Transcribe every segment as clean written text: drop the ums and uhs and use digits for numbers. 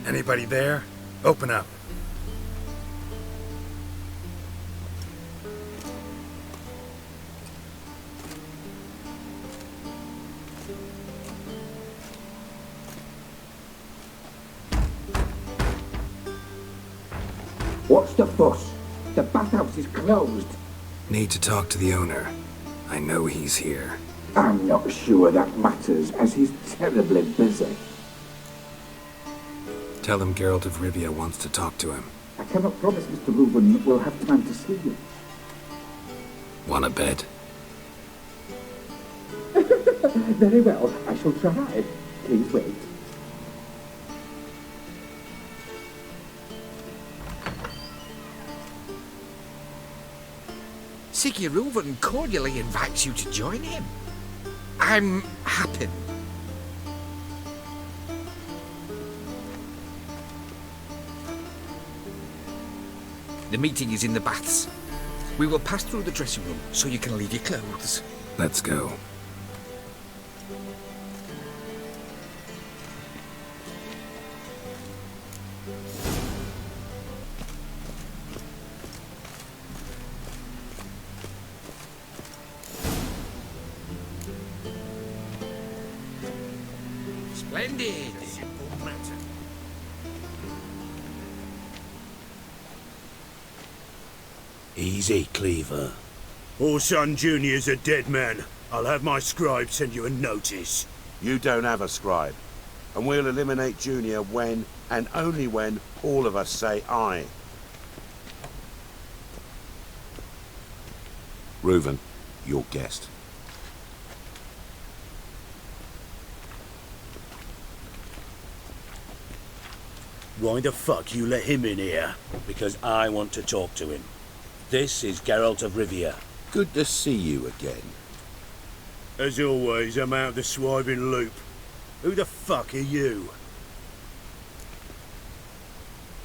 Anybody there? Open up. What's the fuss? The bathhouse is closed. Need to talk to the owner. I know he's here. I'm not sure that matters, as he's terribly busy. Tell him Geralt of Rivia wants to talk to him. I cannot promise Mr. Reuben will have time to see you. Want a bed? Very well, I shall try. Please wait. Ciri Reuben cordially invites you to join him. I'm happy. The meeting is in the baths. We will pass through the dressing room so you can leave your clothes. Let's go. Splendid. Easy, Cleaver. Whoreson Jr.'s a dead man. I'll have my scribe send you a notice. You don't have a scribe. And we'll eliminate Junior when, and only when, all of us say aye. Reuven, your guest. Why the fuck you let him in here? Because I want to talk to him. This is Geralt of Rivia. Good to see you again. As always, I'm out of the swiving loop. Who the fuck are you?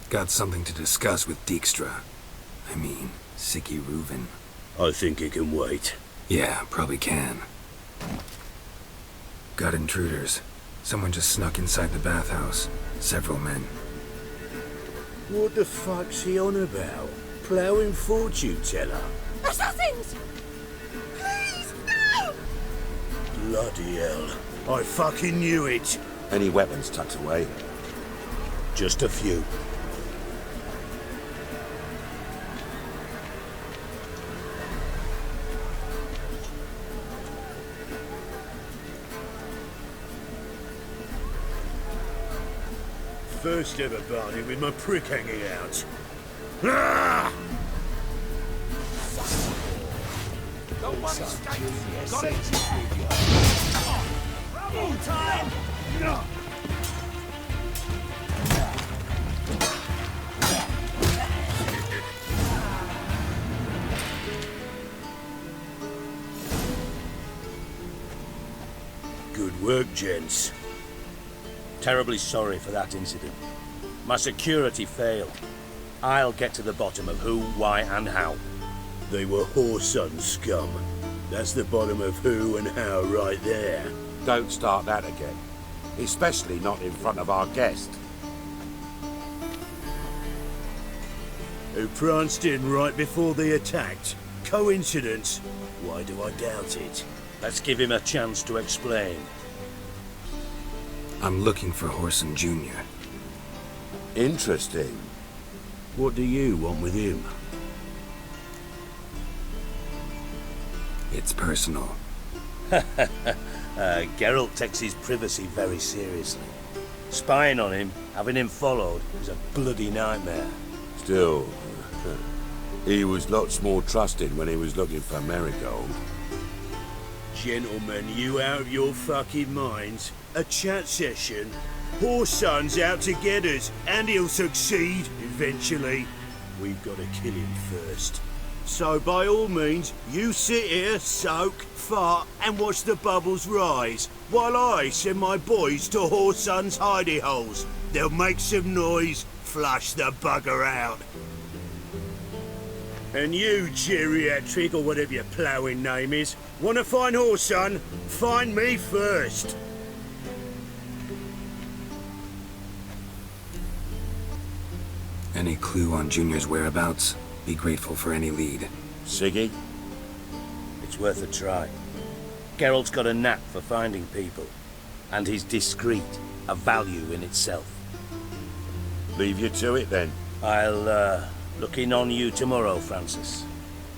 Got something to discuss with Dijkstra. I mean, Ciri Reuven. I think it can wait. Yeah, probably can. Got intruders. Someone just snuck inside the bathhouse. Several men. What the fuck's he on about? Ploughing fortune teller? Assassins! Please, no! Bloody hell. I fucking knew it. Any weapons tucked away? Just a few. First ever party with my prick hanging out. Ah! Don't worry, Skate. Got it. Full time! Good work, gents. Terribly sorry for that incident. My security failed. I'll get to the bottom of who, why, and how. They were Whoreson scum. That's the bottom of who and how right there. Don't start that again. Especially not in front of our guest. Who pranced in right before they attacked. Coincidence? Why do I doubt it? Let's give him a chance to explain. I'm looking for Whoreson Jr. Interesting. What do you want with him? It's personal. Geralt takes his privacy very seriously. Spying on him, having him followed, is a bloody nightmare. Still, he was lots more trusting when he was looking for Marigold. Gentlemen, you out of your fucking minds? A chat session? Whoreson's out to get us, and he'll succeed, eventually. We've got to kill him first. So by all means, you sit here, soak, fart, and watch the bubbles rise, while I send my boys to Whoreson's hidey holes. They'll make some noise, flush the bugger out. And you, geriatric, or whatever your ploughing name is, want to find Whoreson? Find me first. Any clue on Junior's whereabouts? Be grateful for any lead. Siggy? It's worth a try. Geralt's got a knack for finding people. And he's discreet, a value in itself. Leave you to it then. I'll, look in on you tomorrow, Francis.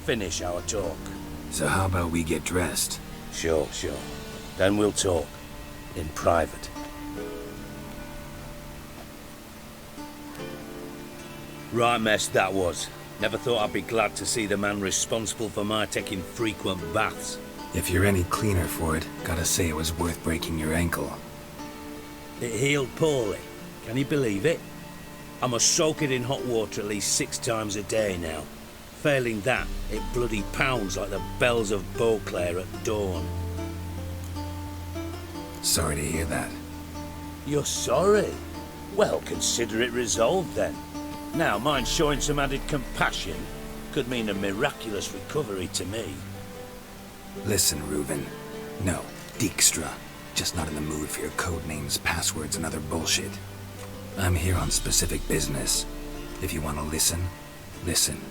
Finish our talk. So how about we get dressed? Sure. Then we'll talk. In private. Right mess that was. Never thought I'd be glad to see the man responsible for my taking frequent baths. If you're any cleaner for it, gotta say it was worth breaking your ankle. It healed poorly. Can you believe it? I must soak it in hot water at least 6 times a day now. Failing that, it bloody pounds like the bells of Beauclair at dawn. Sorry to hear that. You're sorry? Well, consider it resolved then. Now, mind showing some added compassion could mean a miraculous recovery to me. Listen, Reuven. No, Dijkstra. Just not in the mood for your code names, passwords, and other bullshit. I'm here on specific business. If you want to listen, listen.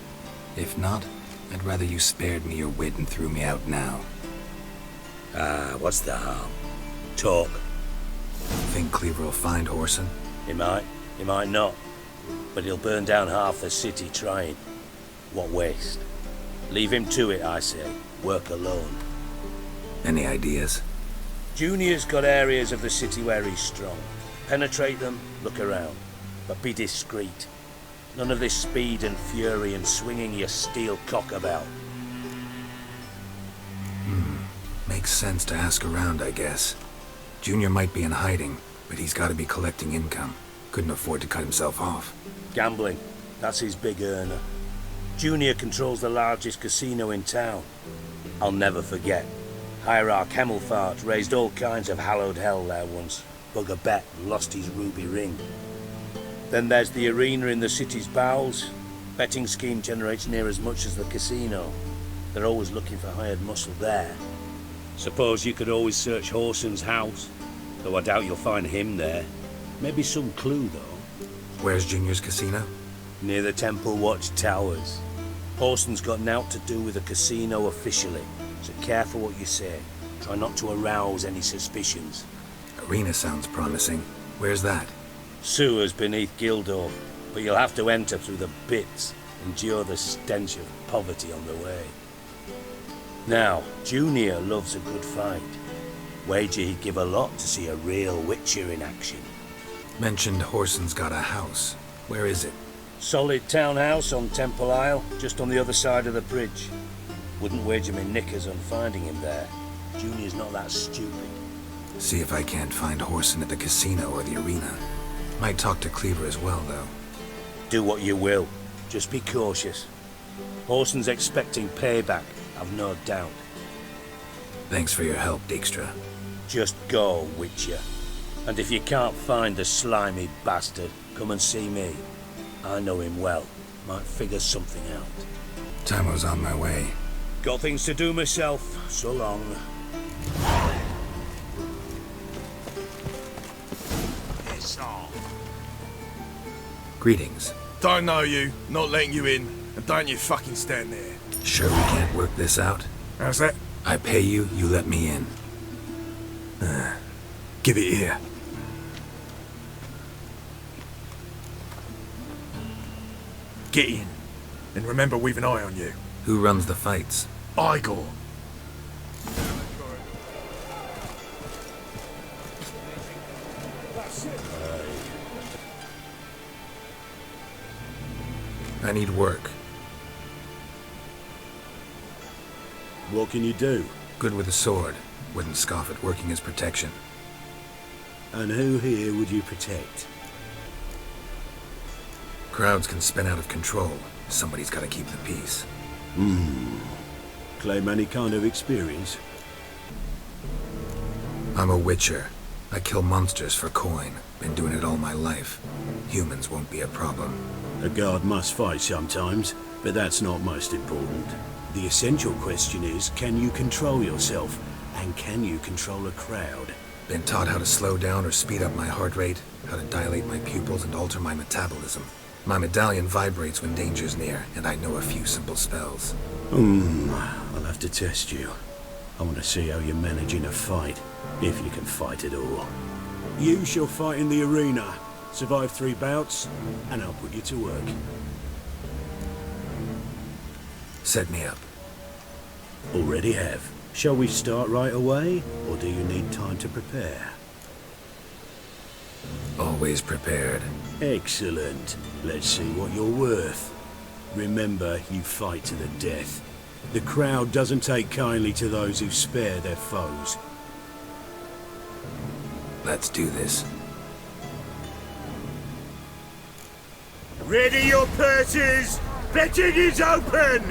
If not, I'd rather you spared me your wit and threw me out now. What's the harm? Talk. Think Cleaver will find Whoreson? He might not. But he'll burn down half the city trying. What waste. Leave him to it, I say. Work alone. Any ideas? Junior's got areas of the city where he's strong. Penetrate them, look around. But be discreet. None of this speed and fury and swinging your steel cock about. Makes sense to ask around, I guess. Junior might be in hiding, but he's gotta be collecting income. Couldn't afford to cut himself off. Gambling. That's his big earner. Junior controls the largest casino in town. I'll never forget. Hierarch Hemmelfart raised all kinds of hallowed hell there once. Bugger bet lost his ruby ring. Then there's the arena in the city's bowels. Betting scheme generates near as much as the casino. They're always looking for hired muscle there. Suppose you could always search Whoreson's house, though I doubt you'll find him there. Maybe some clue, though. Where's Junior's casino? Near the Temple Watch Towers. Whoreson's got naught to do with the casino officially, so careful what you say. Try not to arouse any suspicions. Arena sounds promising. Where's that? Sewers beneath Gildor, but you'll have to enter through the bits, endure the stench of poverty on the way. Now, Junior loves a good fight. Wager he'd give a lot to see a real Witcher in action. Mentioned Whoreson's got a house. Where is it? Solid townhouse on Temple Isle, just on the other side of the bridge. Wouldn't wager me knickers on finding him there. Junior's not that stupid. See if I can't find Whoreson at the casino or the arena. Might talk to Cleaver as well, though. Do what you will. Just be cautious. Whoreson's expecting payback, I've no doubt. Thanks for your help, Dijkstra. Just go, Witcher. And if you can't find the slimy bastard, come and see me. I know him well. Might figure something out. Time on my way. Got things to do myself. So long. Greetings. Don't know you, not letting you in, and don't you fucking stand there. Sure we can't work this out? How's that? I pay you, you let me in. Give it here. Get in. And remember we've an eye on you. Who runs the fights? Igor. I need work. What can you do? Good with a sword. Wouldn't scoff at working as protection. And who here would you protect? Crowds can spin out of control. Somebody's gotta keep the peace. Claim any kind of experience? I'm a witcher. I kill monsters for coin. Been doing it all my life. Humans won't be a problem. A guard must fight sometimes, but that's not most important. The essential question is, can you control yourself? And can you control a crowd? Been taught how to slow down or speed up my heart rate, how to dilate my pupils and alter my metabolism. My medallion vibrates when danger's near, and I know a few simple spells. I'll have to test you. I want to see how you're managing a fight, if you can fight at all. You shall fight in the arena, survive 3 bouts, and I'll put you to work. Set me up. Already have. Shall we start right away, or do you need time to prepare? Always prepared. Excellent. Let's see what you're worth. Remember, you fight to the death. The crowd doesn't take kindly to those who spare their foes. Let's do this. Ready your purses! Betting is open!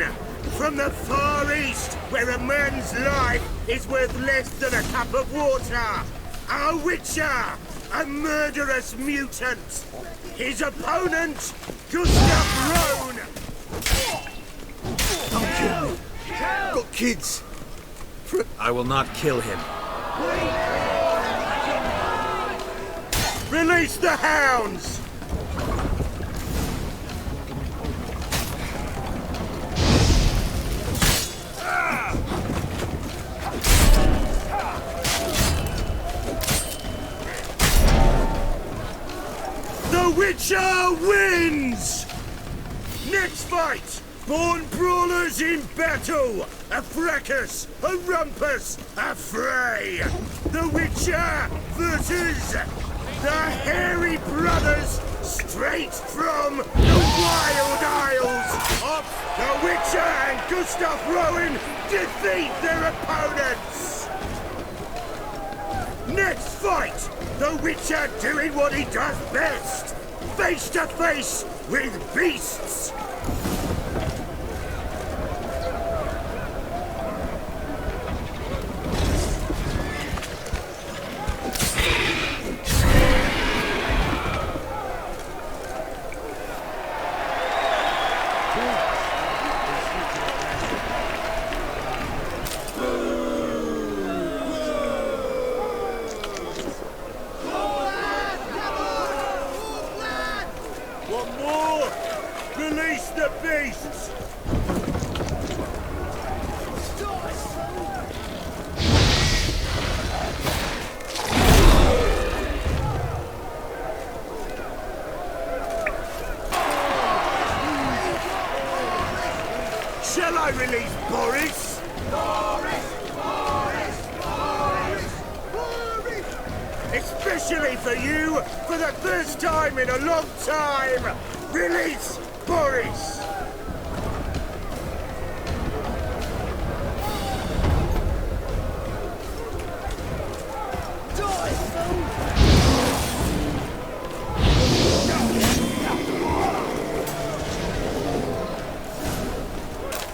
From the Far East, where a man's life is worth less than a cup of water, a witcher, a murderous mutant. His opponent, Gustav Roan! Don't kill me. Got kids. I will not kill him. Release the hounds! The Witcher wins! Next fight! Born brawlers in battle! A fracas, a rumpus, a fray! The Witcher versus the Hairy Brothers, straight from the Wild Isles! The Witcher and Gustav Rowan defeat their opponents! Next fight! The Witcher doing what he does best! Face to face with beasts! Release the beasts! Shall I release Boris? Boris! Especially for you, for the first time in a long time! Release Boris!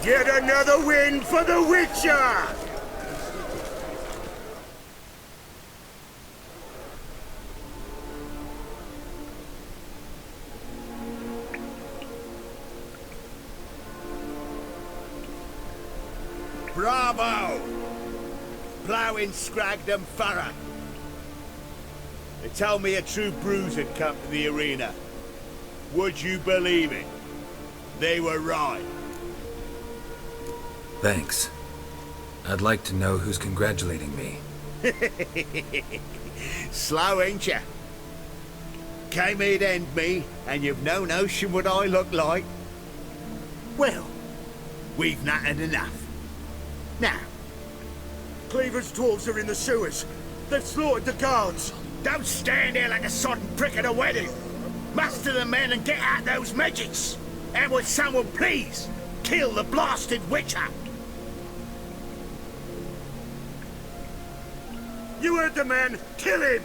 Yet another win for the Witcher! Bravo! Ploughing Scragdom Thorough. They tell me a true bruise had come to the arena. Would you believe it? They were right. Thanks. I'd like to know who's congratulating me. Slow, ain't ya? Came here to end me, and you've no notion what I look like. Well, we've nattered enough. Now, Cleaver's dwarves are in the sewers. They've slaughtered the guards. don't stand there like a sodden prick at a wedding. Muster the men and get out those midgets. And would someone please kill the blasted witcher? You heard the man. Kill him!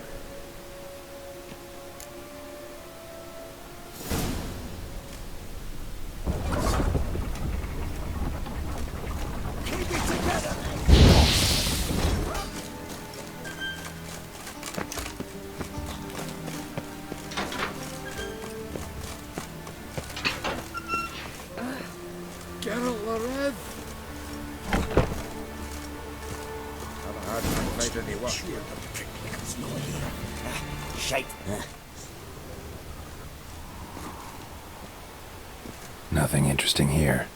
Geralt, Rev. Have a hard time finding any work here. Shape. Nothing interesting here.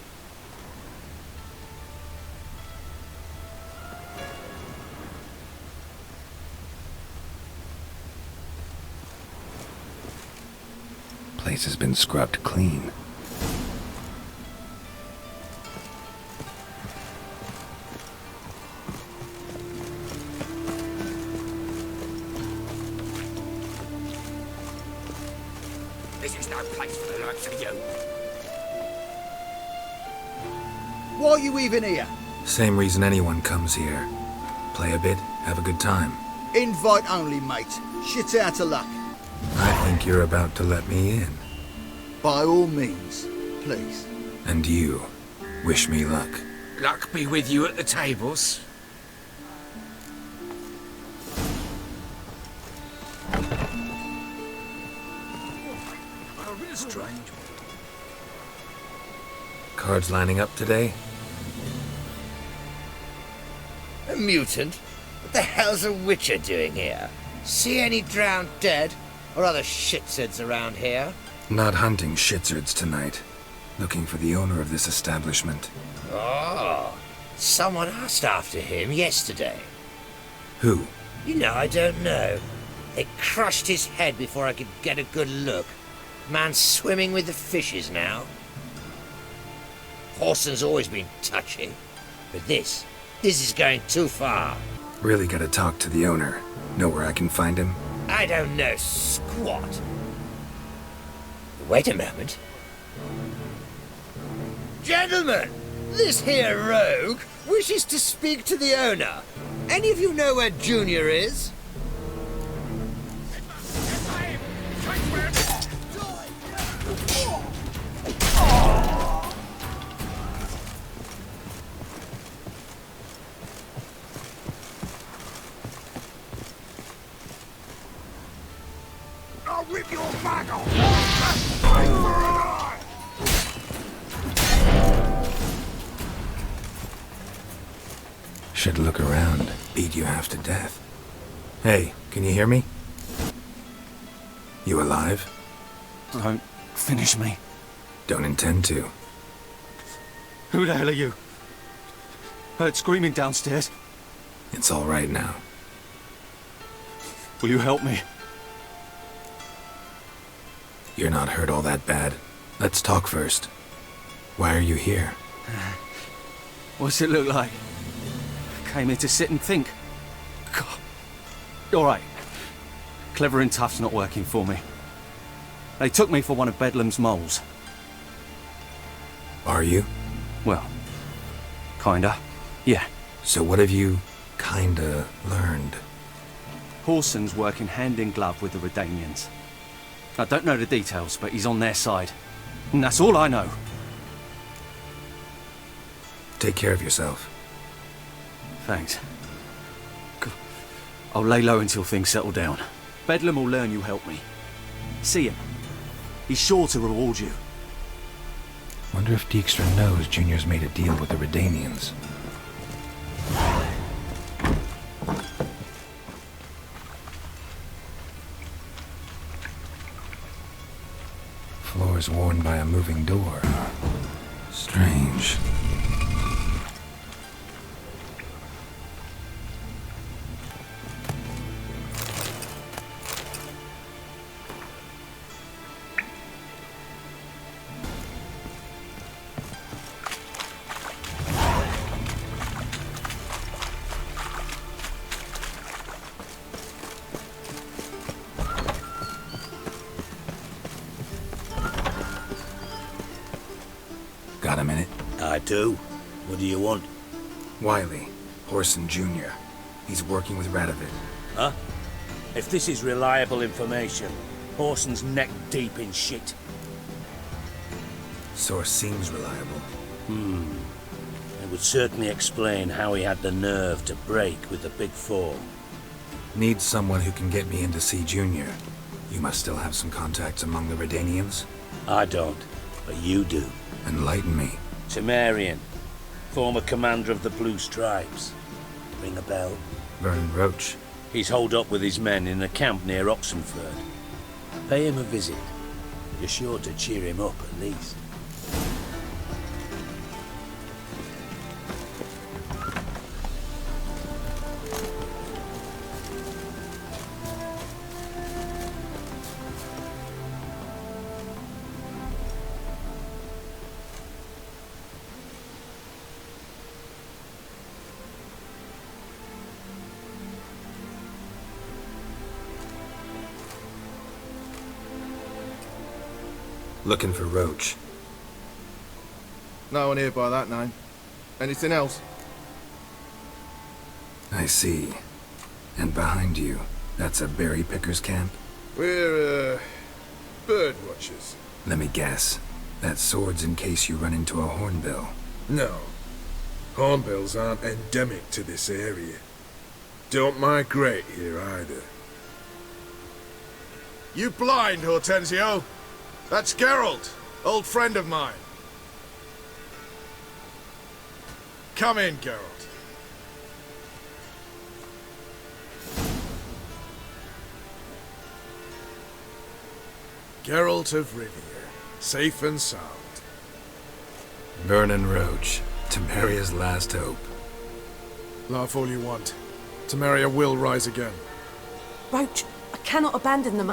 Place has been scrubbed clean. This is no place for the likes of you. Why are you even here? Same reason anyone comes here. Play a bit, have a good time. Invite only, mate. Shit's out of luck. I think you're about to let me in. By all means, please. And you, wish me luck. Luck be with you at the tables. Strange. Cards lining up today? A mutant? What the hell's a witcher doing here? See any drowned dead? Or other shitsuds around here? Not hunting shitsards tonight. Looking for the owner of this establishment. Oh, someone asked after him yesterday. Who? You know, I don't know. They crushed his head before I could get a good look. Man's swimming with the fishes now. Whoreson's always been touchy. But this is going too far. Really gotta talk to the owner. Know where I can find him? I don't know squat. Wait a moment. Gentlemen, this here rogue wishes to speak to the owner. Any of you know where Junior is? I'll rip your back off! Should look around. Beat you half to death. Hey, can you hear me? You alive? Don't finish me. Don't intend to. Who the hell are you? Heard screaming downstairs. It's all right now. Will you help me? You're not hurt all that bad. Let's talk first. Why are you here? What's it look like? Came here to sit and think. God. All right. Clever and tough's not working for me. They took me for one of Bedlam's moles. Are you? Well, kinda. Yeah. So what have you kinda learned? Whoreson's working hand in glove with the Redanians. I don't know the details, but he's on their side. And that's all I know. Take care of yourself. Thanks. I'll lay low until things settle down. Bedlam will learn you helped me. See him. He's sure to reward you. Wonder if Dijkstra knows Junior's made a deal with the Redanians. Floor's worn by a moving door. Strange. Got a minute? I do. What do you want? Wiley, Whoreson Jr. He's working with Radovid. Huh? If this is reliable information, Whoreson's neck deep in shit. Source seems reliable. It would certainly explain how he had the nerve to break with the Big Four. Need someone who can get me in to see Junior. You must still have some contacts among the Redanians? I don't, but you do. Enlighten me. Temerian, former commander of the Blue Stripes. Ring a bell? Vernon Roach. He's holed up with his men in a camp near Oxenford. Pay him a visit. You're sure to cheer him up, at least. Looking for Roach. No one here by that name. Anything else? I see. And behind you, that's a berry picker's camp? We're, bird watchers. Let me guess. That sword's in case you run into a hornbill. No. Hornbills aren't endemic to this area. Don't migrate here either. You blind, Hortensio? That's Geralt, old friend of mine. Come in, Geralt. Geralt of Rivia, safe and sound. Vernon Roach, Temeria's last hope. Laugh all you want. Temeria will rise again. Roach, I cannot abandon them.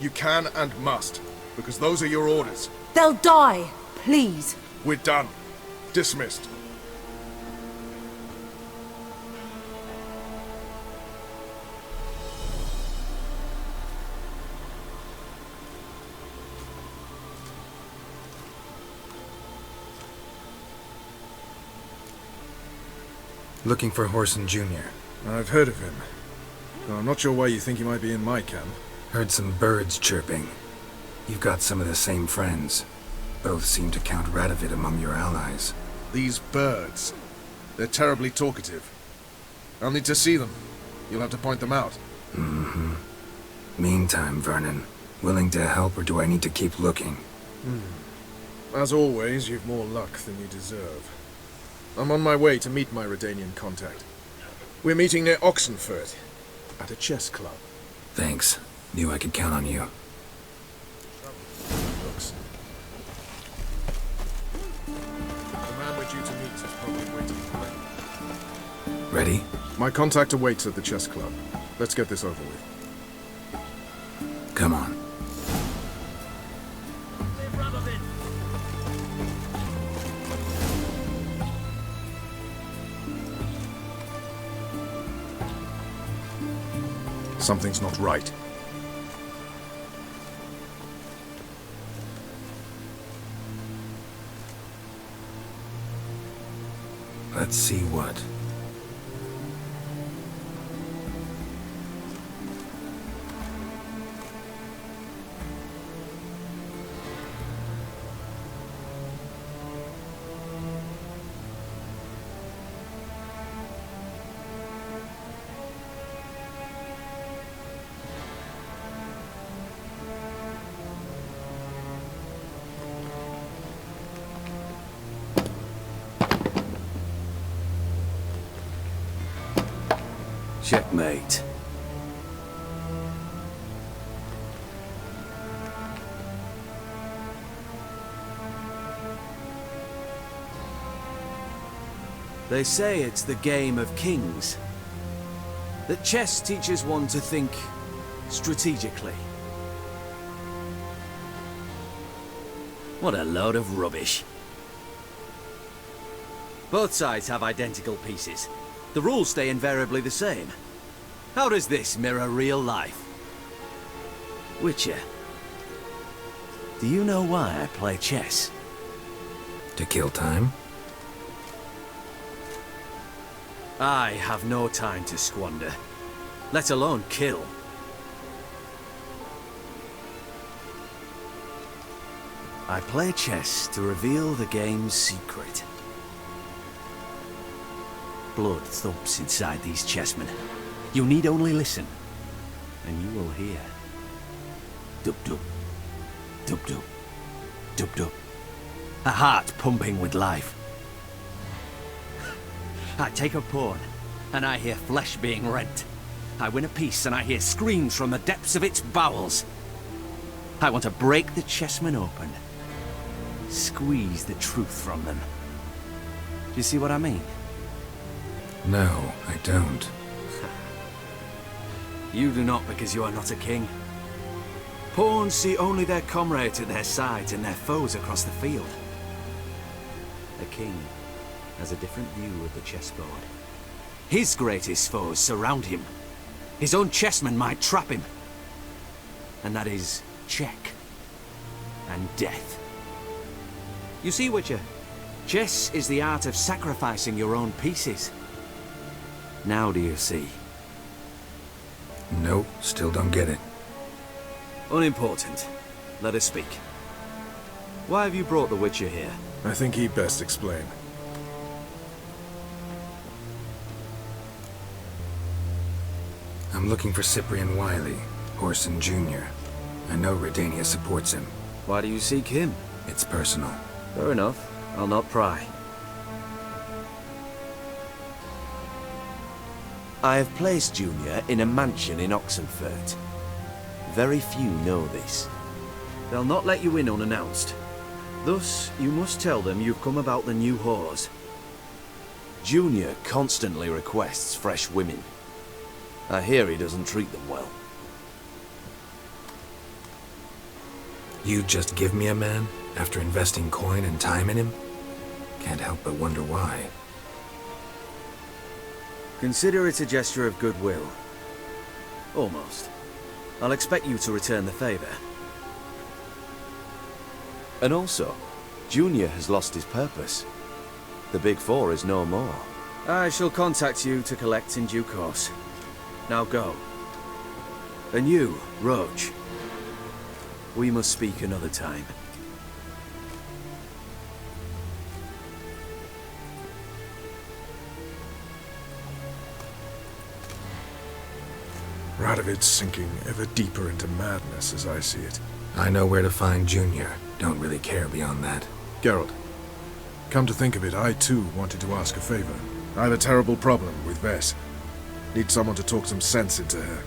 You can and must, because those are your orders. They'll die, please. We're done. Dismissed. Looking for Whoreson Jr. I've heard of him. Though I'm not sure why you think he might be in my camp. Heard some birds chirping. You've got some of the same friends. Both seem to count Radovid among your allies. These birds. They're terribly talkative. I'll need to see them. You'll have to point them out. Mm-hmm. Meantime, Vernon, willing to help or do I need to keep looking? As always, you've more luck than you deserve. I'm on my way to meet my Redanian contact. We're meeting near Oxenford, at a chess club. Thanks. Knew I could count on you. The man we're due to meet is probably waiting for me. Ready? My contact awaits at the chess club. Let's get this over with. Come on. Something's not right. Let's see what. Checkmate. They say it's the game of kings. That chess teaches one to think strategically. What a load of rubbish. Both sides have identical pieces. The rules stay invariably the same. How does this mirror real life? Witcher, do you know why I play chess? To kill time? I have no time to squander, let alone kill. I play chess to reveal the game's secret. Blood thumps inside these chessmen. You need only listen, and you will hear. Dub-dub, dub-dub, dub-dub. A heart pumping with life. I take a pawn, and I hear flesh being rent. I win a piece, and I hear screams from the depths of its bowels. I want to break the chessmen open. Squeeze the truth from them. Do you see what I mean? No, I don't. You do not because you are not a king. Pawns see only their comrades at their sides and their foes across the field. A king has a different view of the chessboard. His greatest foes surround him. His own chessmen might trap him. And that is check. And death. You see, Witcher? Chess is the art of sacrificing your own pieces. Now do you see? Nope, still don't get it. Unimportant. Let us speak. Why have you brought the Witcher here? I think he'd best explain. I'm looking for Cyprian Wiley, Whoreson Jr. I know Redania supports him. Why do you seek him? It's personal. Fair enough. I'll not pry. I have placed Junior in a mansion in Oxenfurt. Very few know this. They'll not let you in unannounced. Thus, you must tell them you've come about the new whores. Junior constantly requests fresh women. I hear he doesn't treat them well. You'd just give me a man after investing coin and time in him? Can't help but wonder why. Consider it a gesture of goodwill. Almost. I'll expect you to return the favor. And also, Junior has lost his purpose. The Big Four is no more. I shall contact you to collect in due course. Now go. And you, Roach. We must speak another time. Radovid's sinking ever deeper into madness as I see it. I know where to find Junior. Don't really care beyond that. Geralt, come to think of it, I too wanted to ask a favor. I have a terrible problem with Vess. Need someone to talk some sense into her.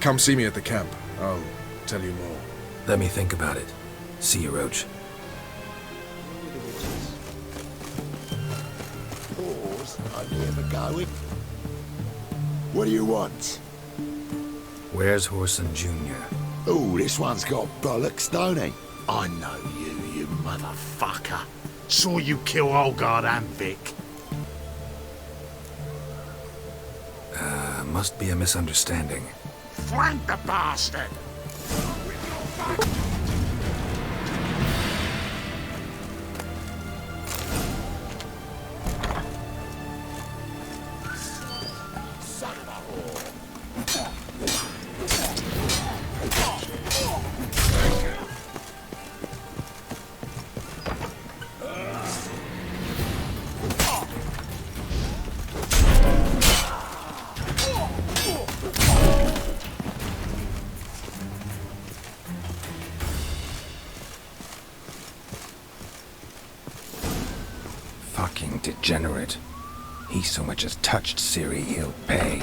Come see me at the camp. I'll tell you more. Let me think about it. See you, Roach. Pause. Are you ever going? What do you want? Where's Whoreson Jr.? Oh, this one's got bollocks, don't he? I know you motherfucker. Saw you kill Olgard and Vic. Must be a misunderstanding. Flank the bastard! Son of a whore. Fucking degenerate. He so much as touched Ciri, he'll pay.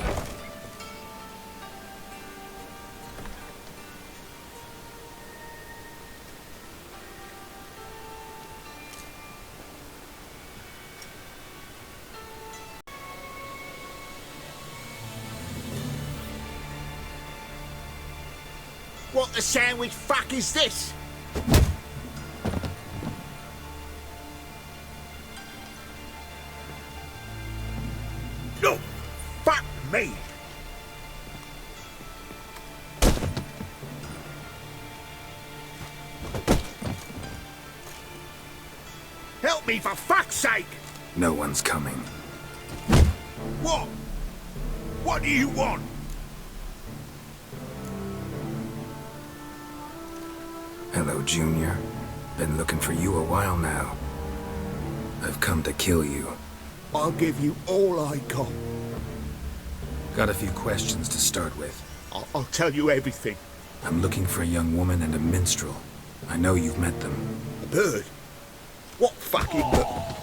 What the sandwich fuck is this? No! Fuck me! Help me for fuck's sake! No one's coming. What? What do you want? Hello, Junior. Been looking for you a while now. I've come to kill you. I'll give you all I got. Got a few questions to start with. I'll tell you everything. I'm looking for a young woman and a minstrel. I know you've met them. A bird? What fucking bird?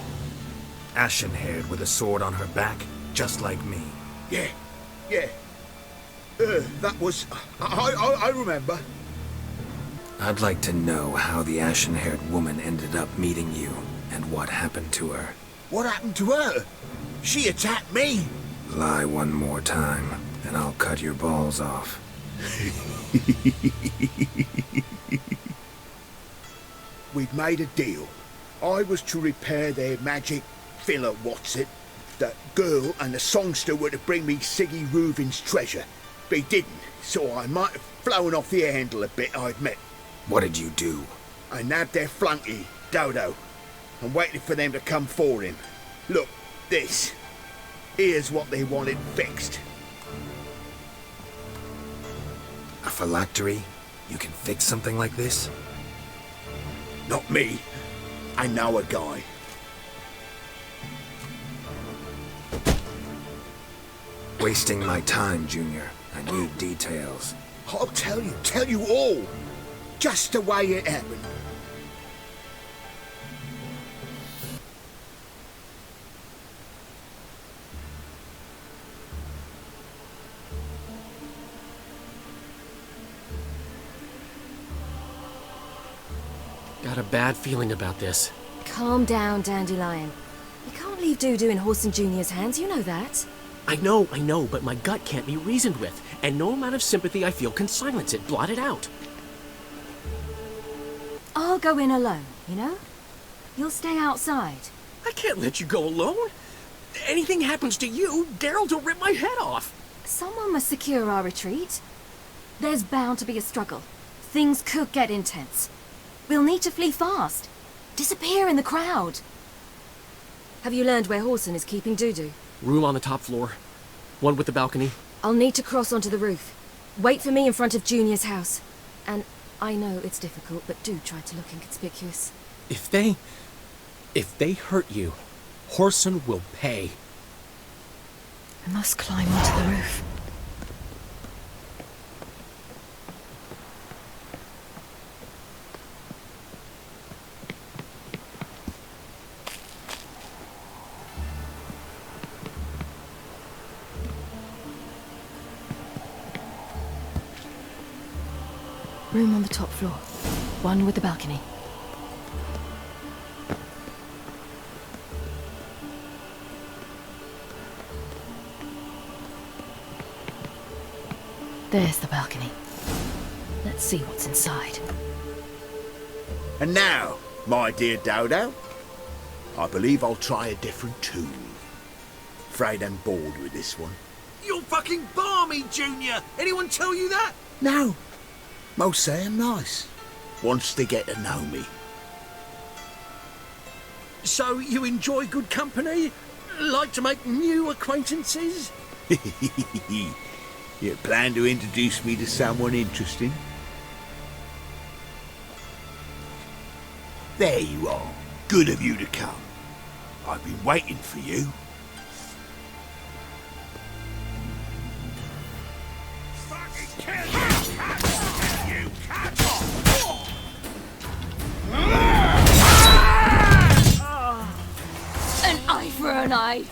Ashen-haired with a sword on her back, just like me. Yeah. That was... I remember. I'd like to know how the ashen-haired woman ended up meeting you, and what happened to her. What happened to her? She attacked me. Lie one more time, and I'll cut your balls off. We'd made a deal. I was to repair their magic filler, what's it? The girl and the songster were to bring me Siggy Reuven's treasure. They didn't, so I might have flown off the handle a bit, I admit. What did you do? I nabbed their flunky, Dodo, and waited for them to come for him. Look, this. Here's what they wanted fixed. A phylactery? You can fix something like this? Not me. I know a guy. Wasting my time, Junior. I need details. I'll tell you all. Just the way it happened. Got a bad feeling about this. Calm down, Dandelion. You can't leave Dudu in Whoreson Jr.'s hands, you know that. I know, but my gut can't be reasoned with, and no amount of sympathy I feel can silence it, blot it out. I'll go in alone, you know? You'll stay outside. I can't let you go alone. Anything happens to you, Geralt will rip my head off. Someone must secure our retreat. There's bound to be a struggle. Things could get intense. We'll need to flee fast. Disappear in the crowd. Have you learned where Whoreson is keeping Dudu? Room on the top floor. One with the balcony. I'll need to cross onto the roof. Wait for me in front of Junior's house. And I know it's difficult, but do try to look inconspicuous. If they hurt you, Whoreson will pay. I must climb onto the roof. Room on the top floor. One with the balcony. There's the balcony. Let's see what's inside. And now, my dear Dodo, I believe I'll try a different tool. Afraid I'm bored with this one. You're fucking balmy, Junior! Anyone tell you that? No. Most say I'm nice. Wants to get to know me. So you enjoy good company? Like to make new acquaintances? You plan to introduce me to someone interesting? There you are. Good of you to come. I've been waiting for you. An eye for an eye.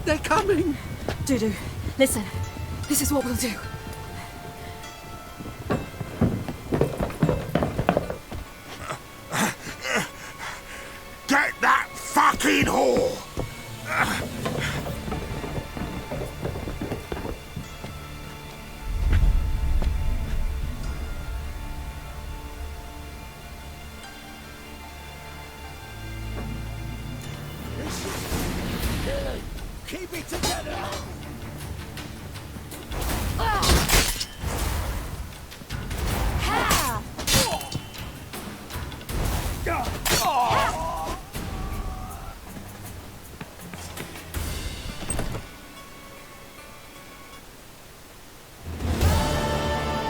They're coming! Dudu, listen. This is what we'll do. Get that fucking whore! Keep it together!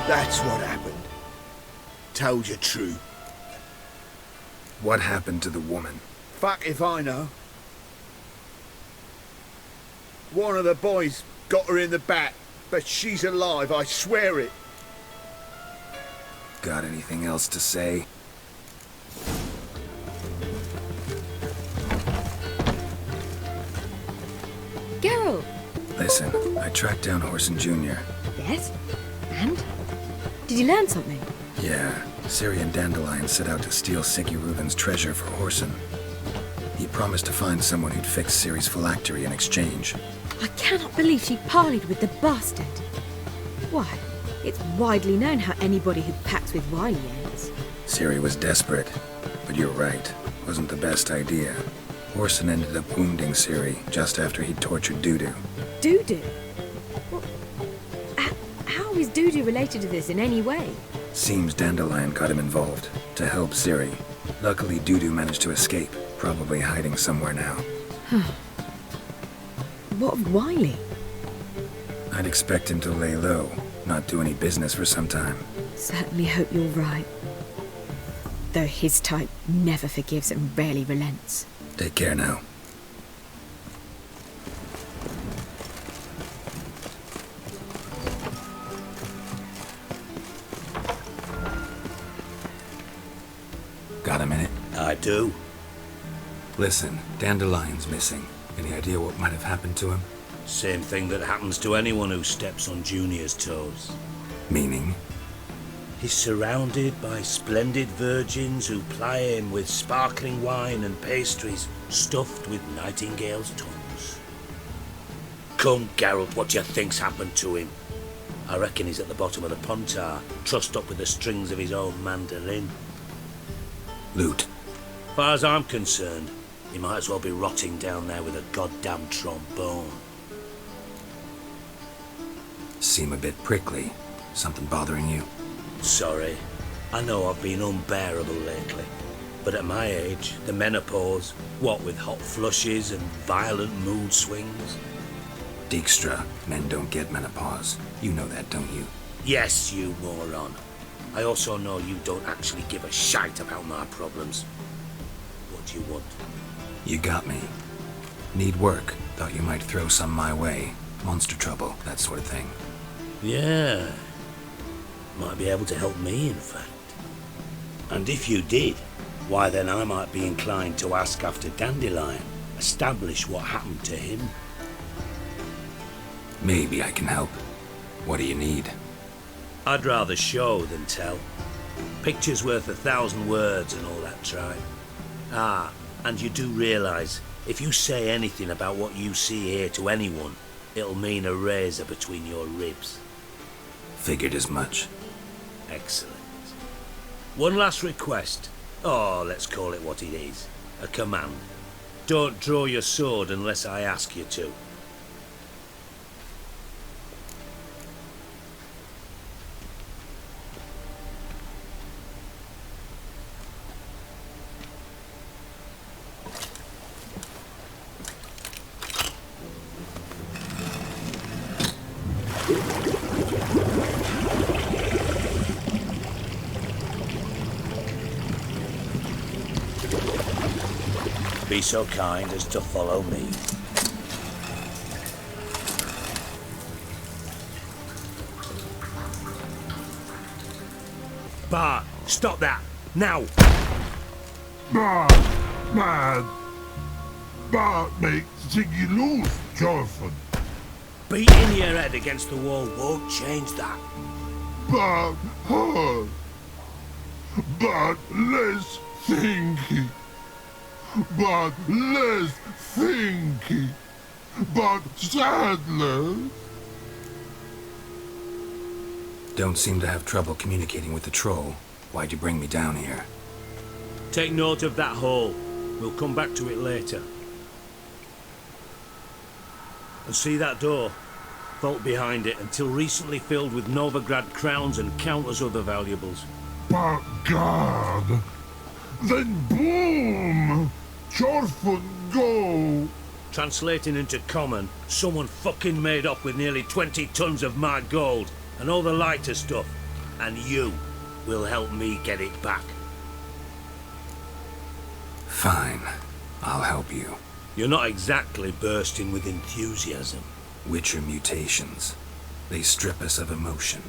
That's what happened. Told you true. What happened to the woman? Fuck if I know. One of the boys got her in the back, but she's alive, I swear it. Got anything else to say? Geralt! Listen, I tracked down Whoreson Jr. Yes? And? Did you learn something? Yeah, Ciri and Dandelion set out to steal Siggy Reuven's treasure for Whoreson. He promised to find someone who'd fix Ciri's phylactery in exchange. I cannot believe she parleyed with the bastard. Why? It's widely known how anybody who packs with Wiley ends. Ciri was desperate, but you're right. Wasn't the best idea. Whoreson ended up wounding Ciri just after he tortured Dudu. Dudu? What? How is Dudu related to this in any way? Seems Dandelion got him involved, to help Ciri. Luckily, Dudu managed to escape, probably hiding somewhere now. What of Wiley? I'd expect him to lay low, not do any business for some time. Certainly hope you're right. Though his type never forgives and rarely relents. Take care now. Got a minute? I do. Listen, Dandelion's missing. Any idea what might have happened to him? Same thing that happens to anyone who steps on Junior's toes. Meaning? He's surrounded by splendid virgins who ply him with sparkling wine and pastries stuffed with nightingales' tongues. Come, Geralt, what do you think's happened to him? I reckon he's at the bottom of the pontar, trussed up with the strings of his own mandolin. Loot. Far as I'm concerned, he might as well be rotting down there with a goddamn trombone. Seem a bit prickly. Something bothering you? Sorry. I know I've been unbearable lately. But at my age, the menopause, what with hot flushes and violent mood swings. Dijkstra, men don't get menopause. You know that, don't you? Yes, you moron. I also know you don't actually give a shite about my problems. What do you want? You got me. Need work. Thought you might throw some my way. Monster trouble, that sort of thing. Yeah. Might be able to help me, in fact. And if you did, why then I might be inclined to ask after Dandelion, establish what happened to him. Maybe I can help. What do you need? I'd rather show than tell. Picture's worth 1,000 words and all that tribe. Ah, and you do realise, if you say anything about what you see here to anyone, it'll mean a razor between your ribs. Figured as much. Excellent. One last request. Oh, let's call it what it is. A command. Don't draw your sword unless I ask you to. Be so kind as to follow me. Bart, stop that! Now! Bad. Bart makes Ziggy lose, Jonathan. Beating your head against the wall won't change that. Bart hurt. Bart less thinky. But less thinky. But sadness. Don't seem to have trouble communicating with the troll. Why'd you bring me down here? Take note of that hole. We'll come back to it later. And see that door? Vault behind it, until recently filled with Novigrad crowns and countless other valuables. But God. Then boom! Chorford go! Translating into common, someone fucking made off with nearly 20 tons of my gold and all the lighter stuff, and you will help me get it back. Fine. I'll help you. You're not exactly bursting with enthusiasm. Witcher mutations. They strip us of emotion.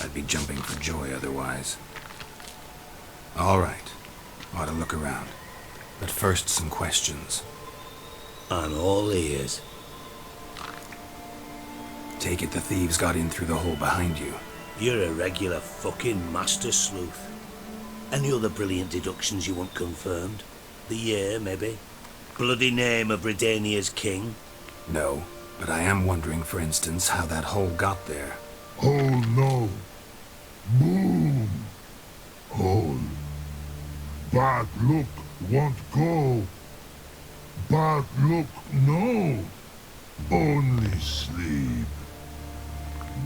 I'd be jumping for joy otherwise. All right. Ought to look around. But first, some questions. I'm all ears. Take it the thieves got in through the hole behind you. You're a regular fucking master sleuth. Any other brilliant deductions you want confirmed? The year, maybe? Bloody name of Redania's king? No, but I am wondering, for instance, how that hole got there. Hole no. Boom. Hole. Bad look won't go. Bad look no. Only sleep.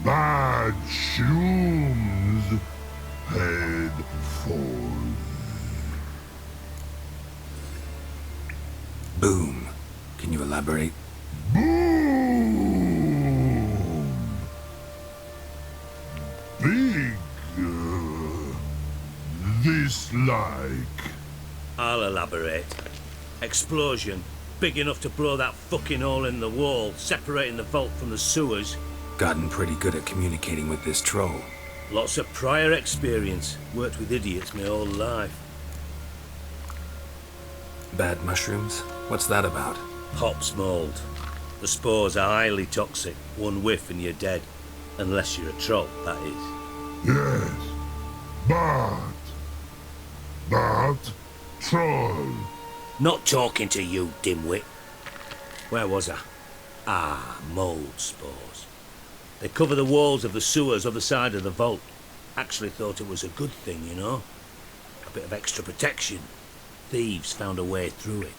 Bad shrooms. Head falls. Boom. Can you elaborate? Boom! Big. This like. I'll elaborate. Explosion. Big enough to blow that fucking hole in the wall, separating the vault from the sewers. Gotten pretty good at communicating with this troll. Lots of prior experience. Worked with idiots my whole life. Bad mushrooms? What's that about? Hops mould. The spores are highly toxic. One whiff and you're dead. Unless you're a troll, that is. Yes. Bad. Bad troll. Not talking to you, dimwit. Where was I? Ah, mould spores. They cover the walls of the sewers other side of the vault. Actually thought it was a good thing, you know? A bit of extra protection. Thieves found a way through it.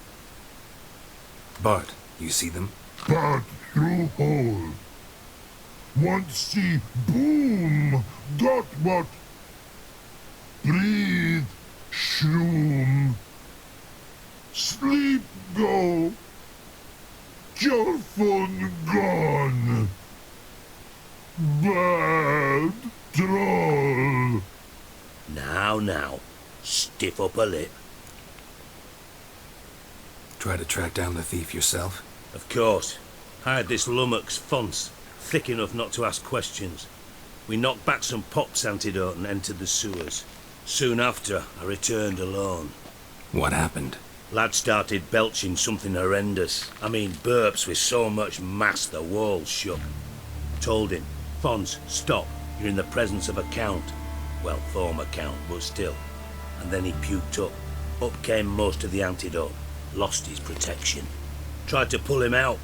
Bart, you see them? Bad through hole. Want see boom. Got what? Breathe. Shroom. Sleep go. Your phone gone. Bad troll. Now. Stiff up a lip. Try to track down the thief yourself? Of course. Hired this lummox Fons, thick enough not to ask questions. We knocked back some pops antidote and entered the sewers. Soon after, I returned alone. What happened? Lad started belching something horrendous. I mean, burps with so much mass the walls shook. Told him, Fons, stop. You're in the presence of a count. Well, former count, but still. And then he puked up. Up came most of the antidote. Lost his protection. Tried to pull him out.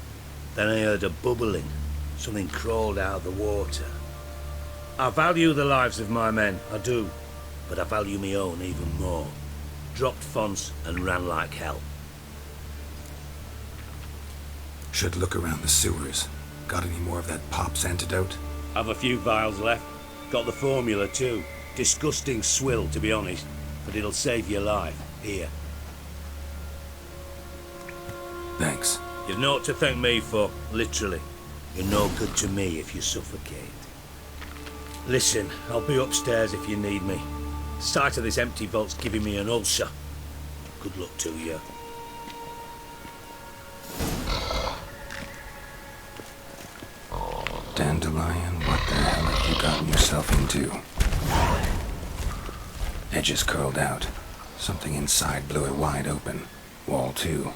Then I heard a bubbling. Something crawled out of the water. I value the lives of my men, I do. But I value my own even more. Dropped Fons and ran like hell. Should look around the sewers. Got any more of that pop's antidote? Have a few vials left. Got the formula too. Disgusting swill, to be honest. But it'll save your life. Here. Thanks. You've naught to thank me for, literally. You're no good to me if you suffocate. Listen, I'll be upstairs if you need me. Sight of this empty vault's giving me an ulcer. Good luck to you. Dandelion, what the hell have you gotten yourself into? Edges curled out. Something inside blew it wide open. Wall too.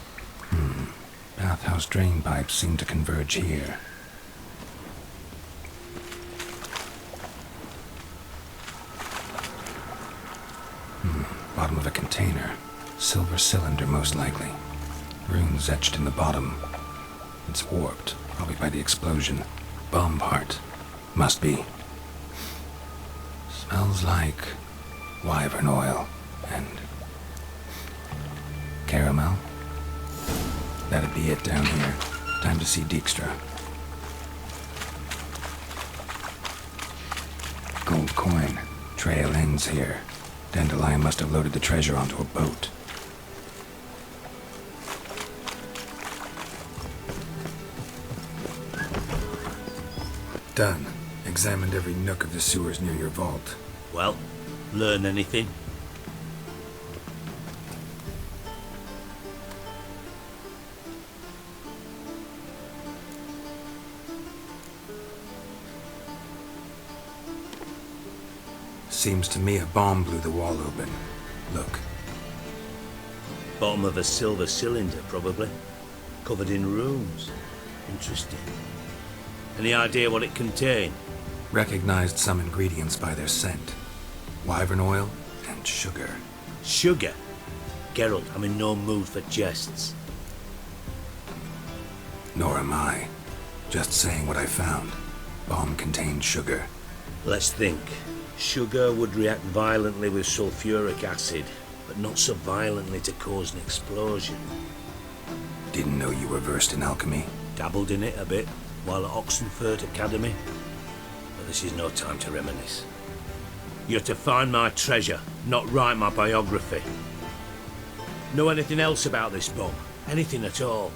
Bathhouse drain pipes seem to converge here. Bottom of a container. Silver cylinder, most likely. Runes etched in the bottom. It's warped, probably by the explosion. Bomb part. Must be. Smells like wyvern oil and caramel. That'd be it down here. Time to see Dijkstra. Gold coin. Trail ends here. Dandelion must have loaded the treasure onto a boat. Done. Examined every nook of the sewers near your vault. Well, learn anything? Seems to me a bomb blew the wall open. Look. Bottom of a silver cylinder, probably. Covered in runes. Interesting. Any idea what it contained? Recognized some ingredients by their scent. Wyvern oil and sugar. Sugar? Geralt, I'm in no mood for jests. Nor am I. Just saying what I found. Bomb contained sugar. Let's think. Sugar would react violently with sulfuric acid, but not so violently to cause an explosion. Didn't know you were versed in alchemy. Dabbled in it a bit while at Oxenford Academy. But this is no time to reminisce. You're to find my treasure, not write my biography. Know anything else about this bomb? Anything at all?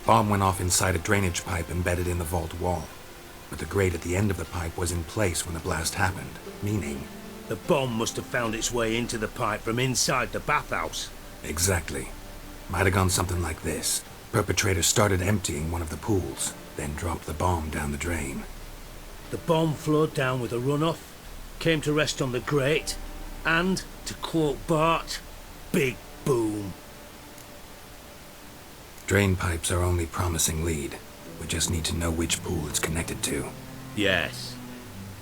Bomb went off inside a drainage pipe embedded in the vault wall. But the grate at the end of the pipe was in place when the blast happened, meaning... The bomb must have found its way into the pipe from inside the bathhouse. Exactly. Might have gone something like this. Perpetrator started emptying one of the pools, then dropped the bomb down the drain. The bomb flowed down with a runoff, came to rest on the grate, and, to quote Bart, big boom. Drain pipes are only promising lead. We just need to know which pool it's connected to. Yes.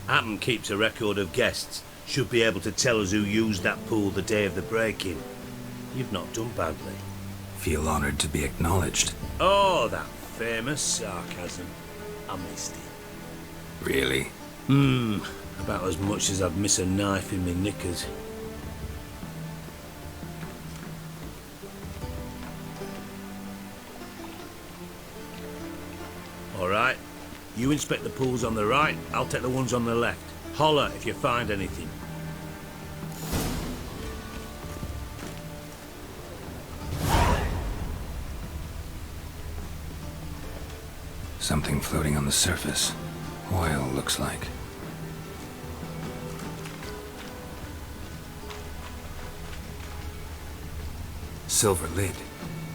Appen keeps a record of guests. Should be able to tell us who used that pool the day of the break-in. You've not done badly. Feel honored to be acknowledged. Oh, that famous sarcasm. I missed it. Really? About as much as I'd miss a knife in my knickers. Alright. You inspect the pools on the right, I'll take the ones on the left. Holler if you find anything. Something floating on the surface. Oil, looks like. Silver lid.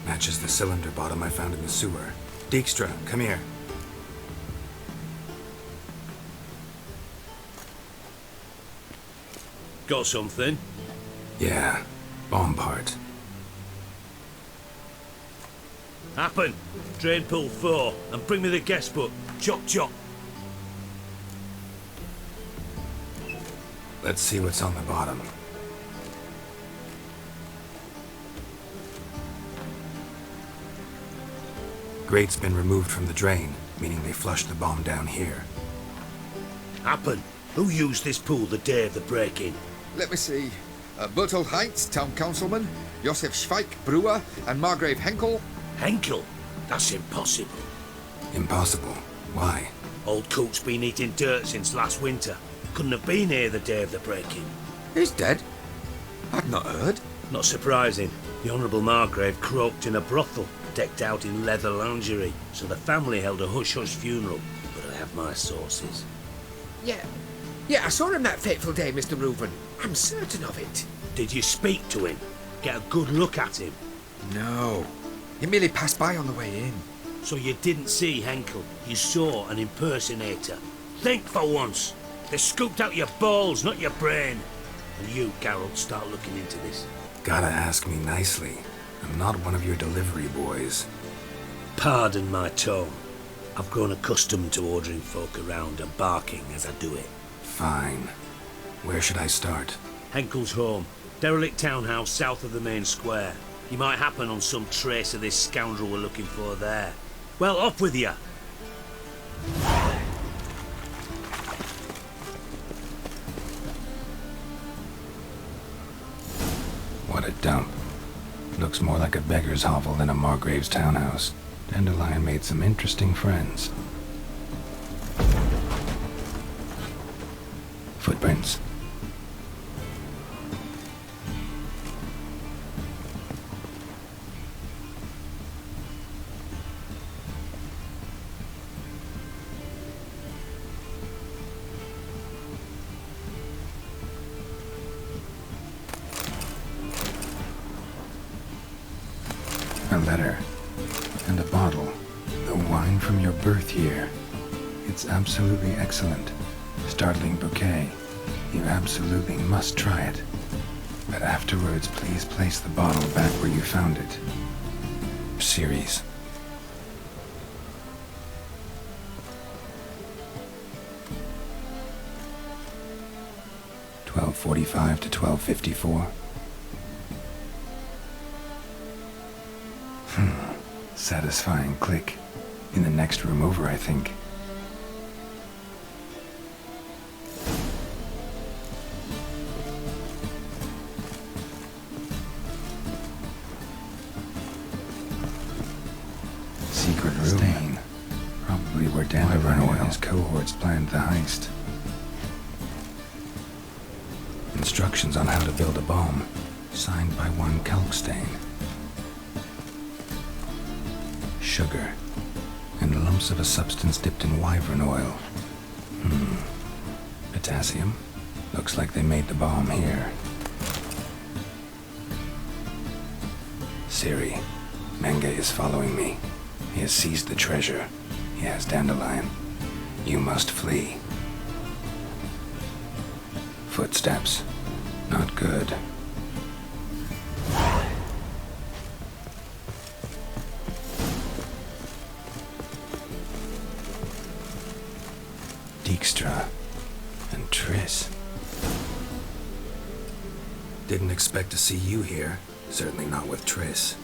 Matches the cylinder bottom I found in the sewer. Dijkstra, come here. Got something? Yeah. Bomb part. Happen. Drain pool 4, and bring me the guest book. Chop chop. Let's see what's on the bottom. Grate's been removed from the drain, meaning they flushed the bomb down here. Happen. Who used this pool the day of the break-in? Let me see. Bertold Heitz, town councilman, Josef Schweik, brewer, and Margrave Henkel. Henkel? That's impossible. Impossible? Why? Old Coot's been eating dirt since last winter. Couldn't have been here the day of the break-in. He's dead? I've not heard. Not surprising. The Honourable Margrave croaked in a brothel, decked out in leather lingerie, so the family held a hush-hush funeral. But I have my sources. Yeah, I saw him that fateful day, Mr. Reuven. I'm certain of it. Did you speak to him? Get a good look at him? No. He merely passed by on the way in. So you didn't see Henkel. You saw an impersonator. Think for once. They scooped out your balls, not your brain. And you, Geralt, start looking into this. Gotta ask me nicely. I'm not one of your delivery boys. Pardon my tone. I've grown accustomed to ordering folk around and barking as I do it. Fine. Where should I start? Henkel's home. Derelict townhouse south of the main square. You might happen on some trace of this scoundrel we're looking for there. Well, off with you! What a dump. Looks more like a beggar's hovel than a Margrave's townhouse. Dandelion made some interesting friends. Footprints. A letter. And a bottle. The wine from your birth year. It's absolutely excellent. Startling bouquet. You absolutely must try it. But afterwards, please place the bottle back where you found it. Series. $12:45 to $12:54. Satisfying click. In the next room over, I think. Secret room. Probably where Dandelion and his cohorts planned the heist. Instructions on how to build a bomb, signed by one Kalkstain. Sugar, and lumps of a substance dipped in wyvern oil. Potassium? Looks like they made the bomb here. Ciri, Menge is following me. He has seized the treasure. He has Dandelion. You must flee. Footsteps. Not good. Dijkstra and Triss. Didn't expect to see you here. Certainly not with Triss.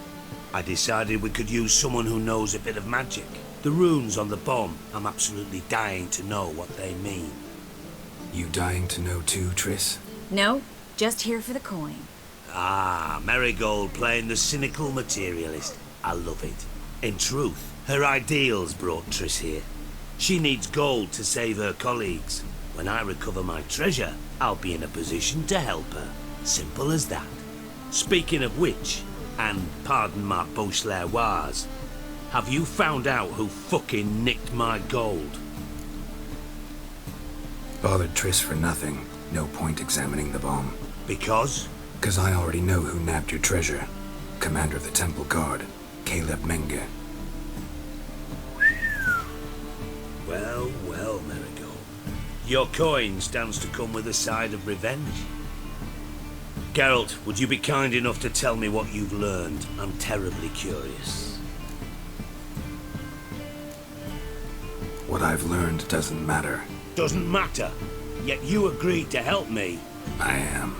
I decided we could use someone who knows a bit of magic. The runes on the bomb, I'm absolutely dying to know what they mean. You dying to know too, Triss? No, just here for the coin. Ah, Marigold playing the cynical materialist. I love it. In truth, her ideals brought Triss here. She needs gold to save her colleagues. When I recover my treasure, I'll be in a position to help her. Simple as that. Speaking of which, and pardon my Beauclervoise, have you found out who fucking nicked my gold? Bothered Triss for nothing. No point examining the bomb. Because? Because I already know who nabbed your treasure. Commander of the Temple Guard, Caleb Menge. Well, well, Marigold. Your coin stands to come with a side of revenge. Geralt, would you be kind enough to tell me what you've learned? I'm terribly curious. What I've learned doesn't matter. Doesn't matter? Yet you agreed to help me. I am.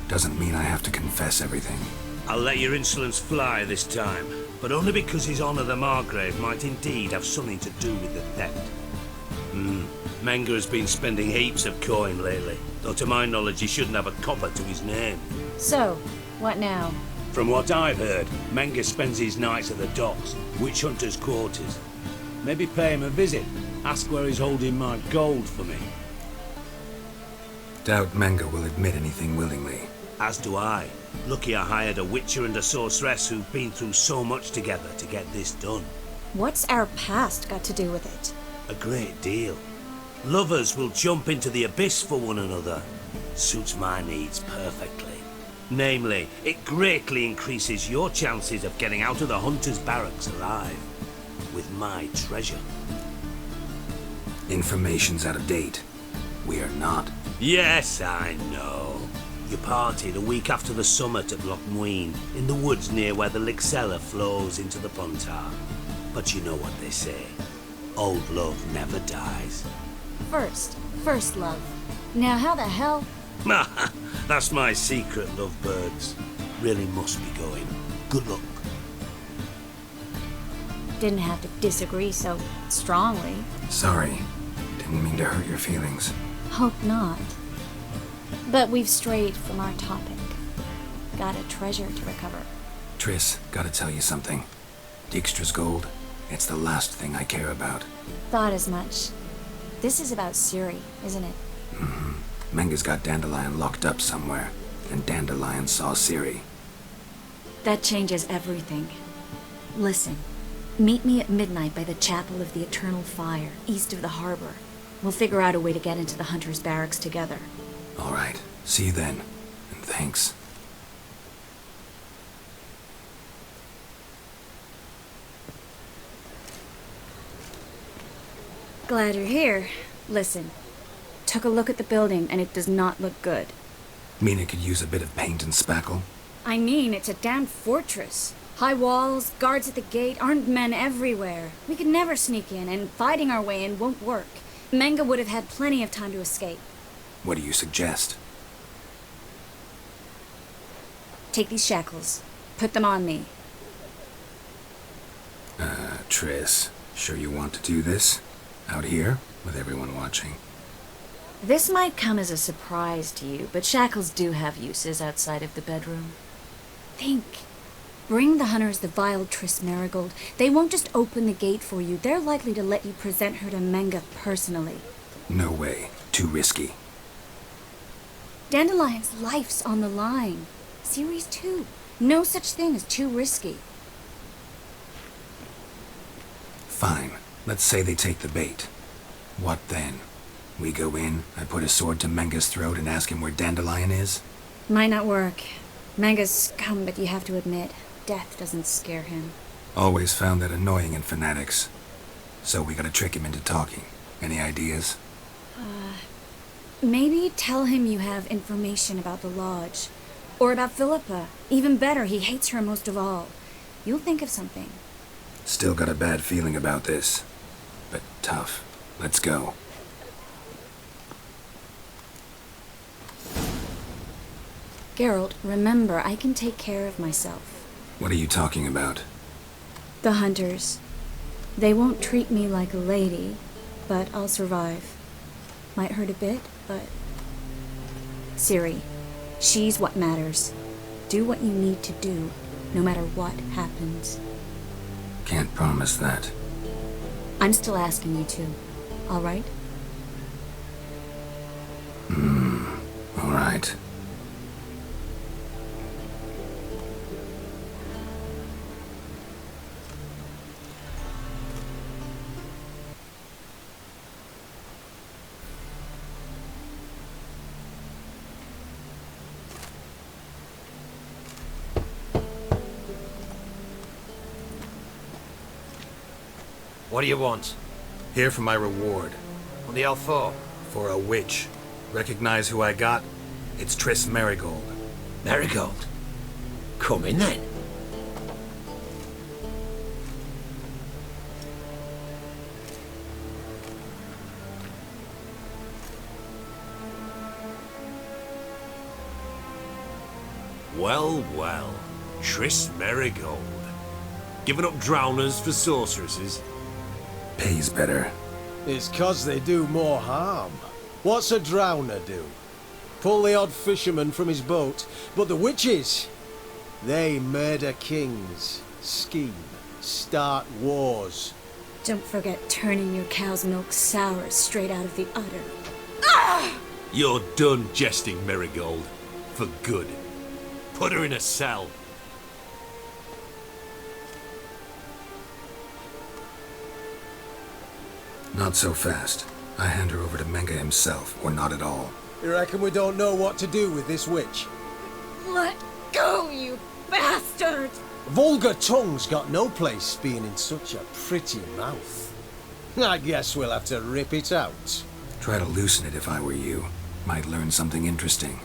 Doesn't mean I have to confess everything. I'll let your insolence fly this time, but only because his honor the Margrave might indeed have something to do with the theft. Menge has been spending heaps of coin lately, though to my knowledge he shouldn't have a copper to his name. So, what now? From what I've heard, Menge spends his nights at the docks, witch hunters' quarters. Maybe pay him a visit, ask where he's holding my gold for me. Doubt Menge will admit anything willingly. As do I. Lucky I hired a witcher and a sorceress who've been through so much together to get this done. What's our past got to do with it? A great deal. Lovers will jump into the abyss for one another. Suits my needs perfectly. Namely, it greatly increases your chances of getting out of the hunter's barracks alive. With my treasure. Information's out of date. We are not. Yes, I know. You partied a week after the summit at Loch Muin, in the woods near where the Lixella flows into the Pontar. But you know what they say. Old love never dies. First love. Now how the hell? That's my secret, lovebirds. Really must be going. Good luck. Didn't have to disagree so strongly. Sorry. Didn't mean to hurt your feelings. Hope not. But we've strayed from our topic. Got a treasure to recover. Triss, gotta tell you something. Dijkstra's gold, it's the last thing I care about. Thought as much. This is about Ciri, isn't it? Menge's got Dandelion locked up somewhere, and Dandelion saw Ciri. That changes everything. Listen, meet me at midnight by the Chapel of the Eternal Fire, east of the harbor. We'll figure out a way to get into the Hunter's Barracks together. All right, see you then, and thanks. Glad you're here. Listen, took a look at the building and it does not look good. Mean it could use a bit of paint and spackle? I mean, it's a damn fortress. High walls, guards at the gate, armed men everywhere. We could never sneak in, and fighting our way in won't work. Menge would have had plenty of time to escape. What do you suggest? Take these shackles. Put them on me. Triss, sure you want to do this? Out here, with everyone watching? This might come as a surprise to you, but shackles do have uses outside of the bedroom. Think. Bring the hunters the vile Triss Marigold. They won't just open the gate for you. They're likely to let you present her to Menga personally. No way. Too risky. Dandelion's life's on the line. Ciri's too. No such thing as too risky. Fine. Let's say they take the bait. What then? We go in, I put a sword to Menga's throat and ask him where Dandelion is? Might not work. Menga's scum, but you have to admit, death doesn't scare him. Always found that annoying in fanatics. So we gotta trick him into talking. Any ideas? Maybe tell him you have information about the Lodge. Or about Philippa. Even better, he hates her most of all. You'll think of something. Still got a bad feeling about this. But tough. Let's go. Geralt, remember, I can take care of myself. What are you talking about? The hunters. They won't treat me like a lady, but I'll survive. Might hurt a bit, but... Ciri, she's what matters. Do what you need to do, no matter what happens. Can't promise that. I'm still asking you to, all right? All right. What do you want? Here for my reward. What the hell for? For a witch. Recognize who I got? It's Triss Marigold. Marigold? Come in then. Well, well. Triss Marigold. Giving up drowners for sorceresses? Pays better. It's 'cause they do more harm. What's a drowner do? Pull the odd fisherman from his boat. But the witches, they murder kings, scheme, start wars. Don't forget turning your cow's milk sour straight out of the udder. You're done jesting, Marigold. For good. Put her in a cell. Not so fast. I hand her over to Menga himself, or not at all. You reckon we don't know what to do with this witch? Let go, you bastard! Vulgar tongue's got no place being in such a pretty mouth. I guess we'll have to rip it out. Try to loosen it if I were you. Might learn something interesting.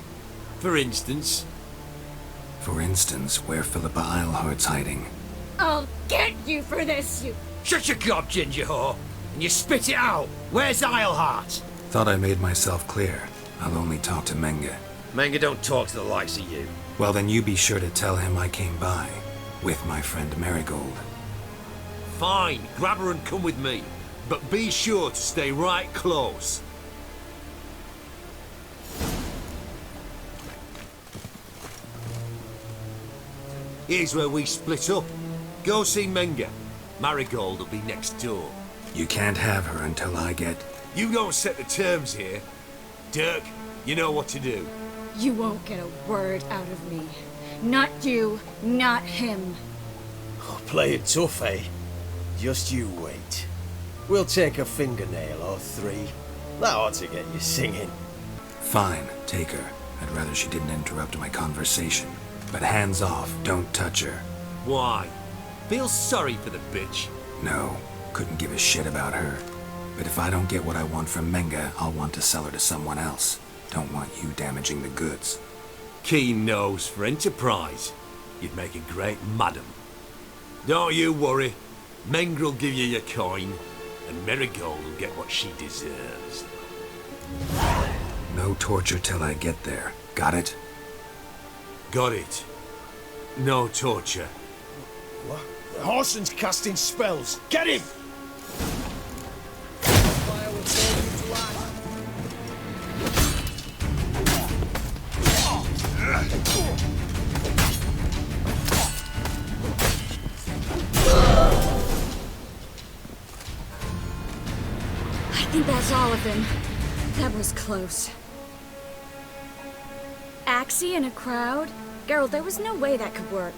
For instance? For instance, where Philippa Eilhart's hiding. I'll get you for this, you... Shut your gob, ginger whore, and you spit it out. Where's Eilhart? Thought I made myself clear. I'll only talk to Menga. Menga don't talk to the likes of you. Well, then you be sure to tell him I came by. With my friend Marigold. Fine, grab her and come with me. But be sure to stay right close. Here's where we split up. Go see Menga. Marigold will be next door. You can't have her until I get... You don't set the terms here. Dirk, you know what to do. You won't get a word out of me. Not you, not him. Oh, play it tough, eh? Just you wait. We'll take a fingernail or three. That ought to get you singing. Fine, take her. I'd rather she didn't interrupt my conversation. But hands off, don't touch her. Why? Feel sorry for the bitch? No, couldn't give a shit about her. But if I don't get what I want from Menga, I'll want to sell her to someone else. Don't want you damaging the goods. Keen nose for enterprise. You'd make a great madam. Don't you worry. Mengra'll give you your coin, and Marigold will get what she deserves. No torture till I get there. Got it? Got it. No torture. What? Whoreson's casting spells. Get him! think that's all of them. That was close. Axie in a crowd? Geralt, there was no way that could work.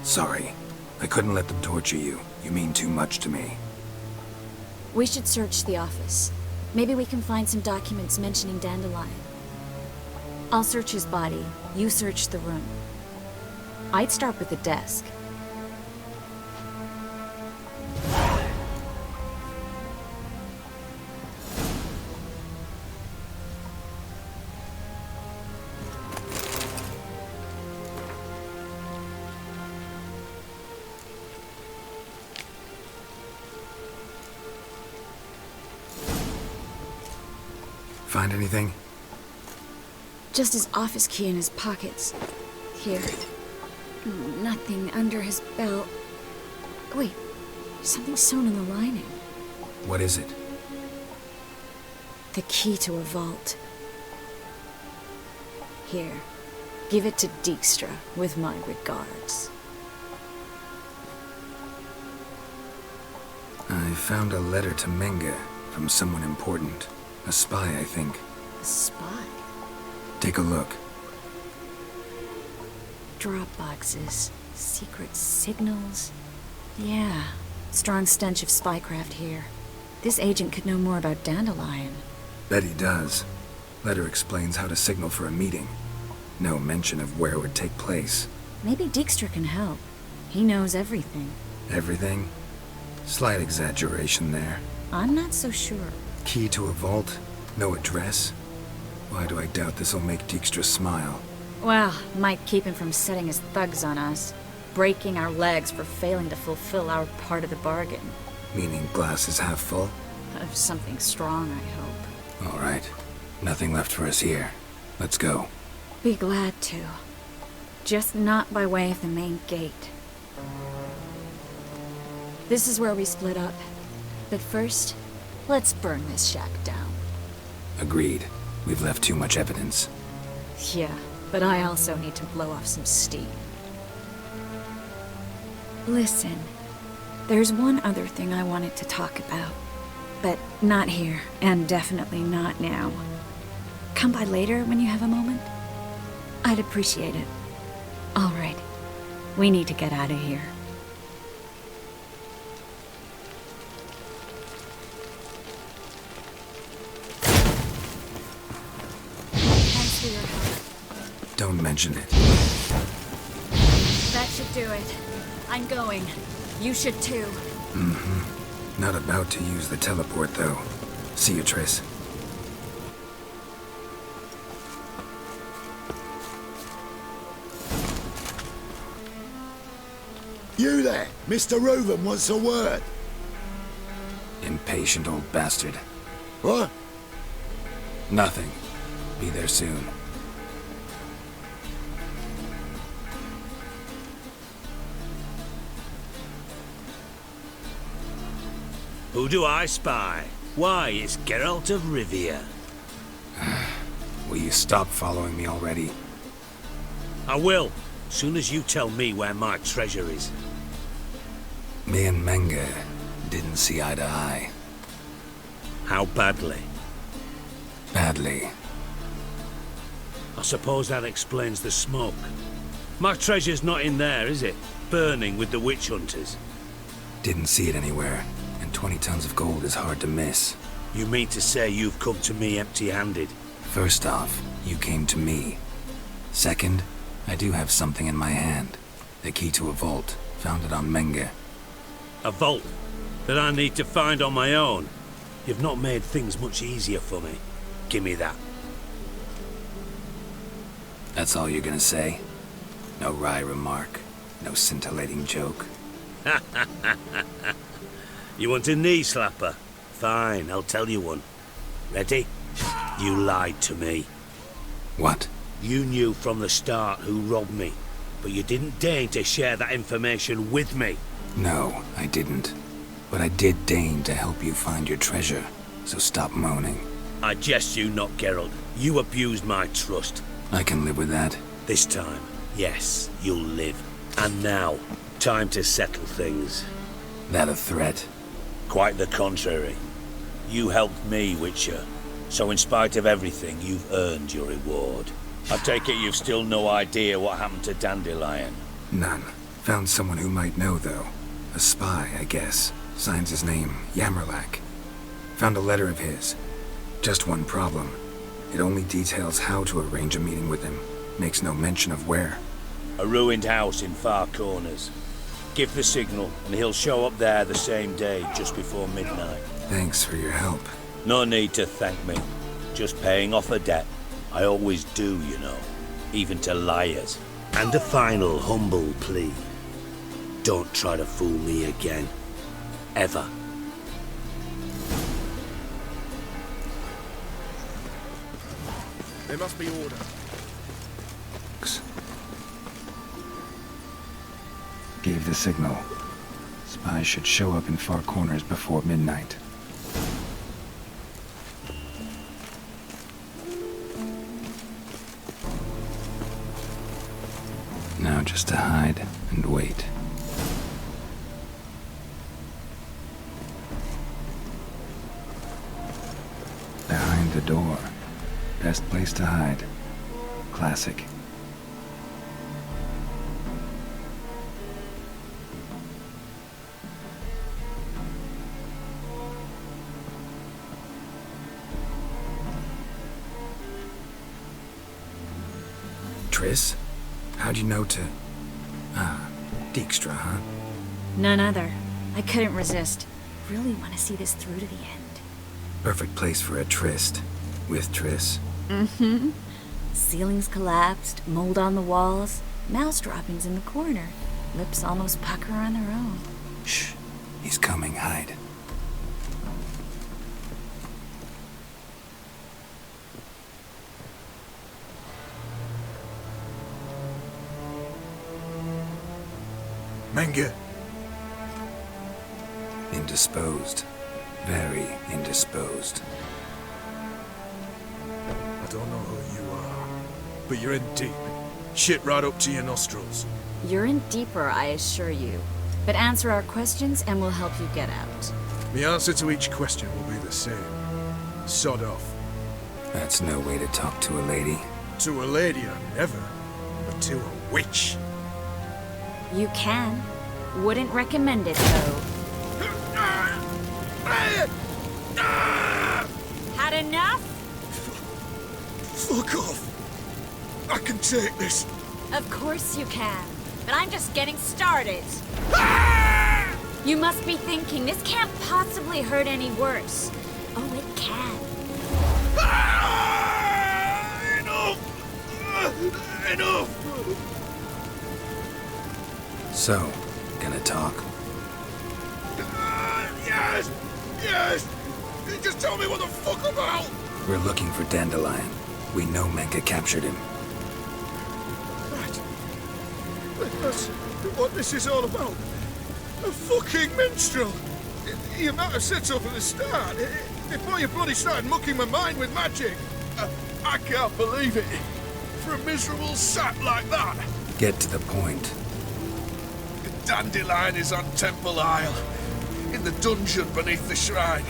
Sorry. I couldn't let them torture you. You mean too much to me. We should search the office. Maybe we can find some documents mentioning Dandelion. I'll search his body. You search the room. I'd start with the desk. Find anything? Just his office key in his pockets. Here. Nothing under his belt. Wait, something sewn in the lining. What is it? The key to a vault. Here, give it to Dijkstra with my regards. I found a letter to Menge from someone important. A spy, I think. A spy? Take a look. Drop boxes, secret signals. Yeah, strong stench of spycraft here. This agent could know more about Dandelion. Bet he does. Letter explains how to signal for a meeting. No mention of where it would take place. Maybe Dijkstra can help. He knows everything. Everything? Slight exaggeration there. I'm not so sure. Key to a vault? No address? Why do I doubt this'll make Dijkstra smile? Well, might keep him from setting his thugs on us. Breaking our legs for failing to fulfill our part of the bargain. Meaning glass is half full? Of something strong, I hope. All right. Nothing left for us here. Let's go. Be glad to. Just not by way of the main gate. This is where we split up. But first, let's burn this shack down. Agreed. We've left too much evidence. Yeah, but I also need to blow off some steam. Listen, there's one other thing I wanted to talk about. But not here, and definitely not now. Come by later when you have a moment? I'd appreciate it. All right. We need to get out of here. Thanks for your help. Don't mention it. That should do it. I'm going. You should too. Mm-hmm. Not about to use the teleport, though. See you, Triss. You there! Mr. Reuven wants a word. Impatient old bastard. What? Nothing. Be there soon. Who do I spy? Why, it's Geralt of Rivia. Will you stop following me already? I will, soon as you tell me where my treasure is. Me and Menge didn't see eye to eye. How badly? Badly. I suppose that explains the smoke. My treasure's not in there, is it? Burning with the witch hunters. Didn't see it anywhere, and 20 tons of gold is hard to miss. You mean to say you've come to me empty-handed? First off, you came to me. Second, I do have something in my hand. The key to a vault, found it on Menge. A vault that I need to find on my own. You've not made things much easier for me. Give me that. That's all you're gonna say? No wry remark, no scintillating joke? You want a knee slapper? Fine, I'll tell you one. Ready? You lied to me. What? You knew from the start who robbed me, but you didn't deign to share that information with me. No, I didn't. But I did deign to help you find your treasure, so stop moaning. I jest you not, Geralt. You abused my trust. I can live with that. This time, yes, you'll live. And now, time to settle things. That a threat? Quite the contrary. You helped me, Witcher. So in spite of everything, you've earned your reward. I take it you've still no idea what happened to Dandelion? None. Found someone who might know, though. A spy, I guess. Signs his name, Yammerlack. Found a letter of his. Just one problem. It only details how to arrange a meeting with him. Makes no mention of where. A ruined house in Far Corners. Give the signal, and he'll show up there the same day, just before midnight. Thanks for your help. No need to thank me. Just paying off a debt. I always do, you know. Even to liars. And a final humble plea. Don't try to fool me again. Ever. There must be order. Gave the signal. Spies should show up in Far Corners before midnight. Now just to hide and wait. Behind the door. Best place to hide. Classic. Triss? How'd you know to... Dijkstra, huh? None other. I couldn't resist. Really want to see this through to the end. Perfect place for a tryst. With Triss. Mm-hmm. Ceilings collapsed, mold on the walls, mouse droppings in the corner. Lips almost pucker on their own. Shh. He's coming. Hide. Menge. Indisposed. Very indisposed. I don't know who you are, but you're in deep. Shit right up to your nostrils. You're in deeper, I assure you. But answer our questions and we'll help you get out. The answer to each question will be the same. Sod off. That's no way to talk to a lady. To a lady, I never. But to a witch. You can. Wouldn't recommend it, though. Had enough? Fuck off. I can take this. Of course you can. But I'm just getting started. You must be thinking, this can't possibly hurt any worse. Oh, it can. Enough! So, gonna talk? Yes! Yes! Just tell me what the fuck about! We're looking for Dandelion. We know Menge captured him. Right. That's what this is all about. A fucking minstrel! You might have said so from the start. Before you bloody started mucking my mind with magic. I can't believe it. For a miserable sap like that. Get to the point. Dandelion is on Temple Isle, in the dungeon beneath the shrine.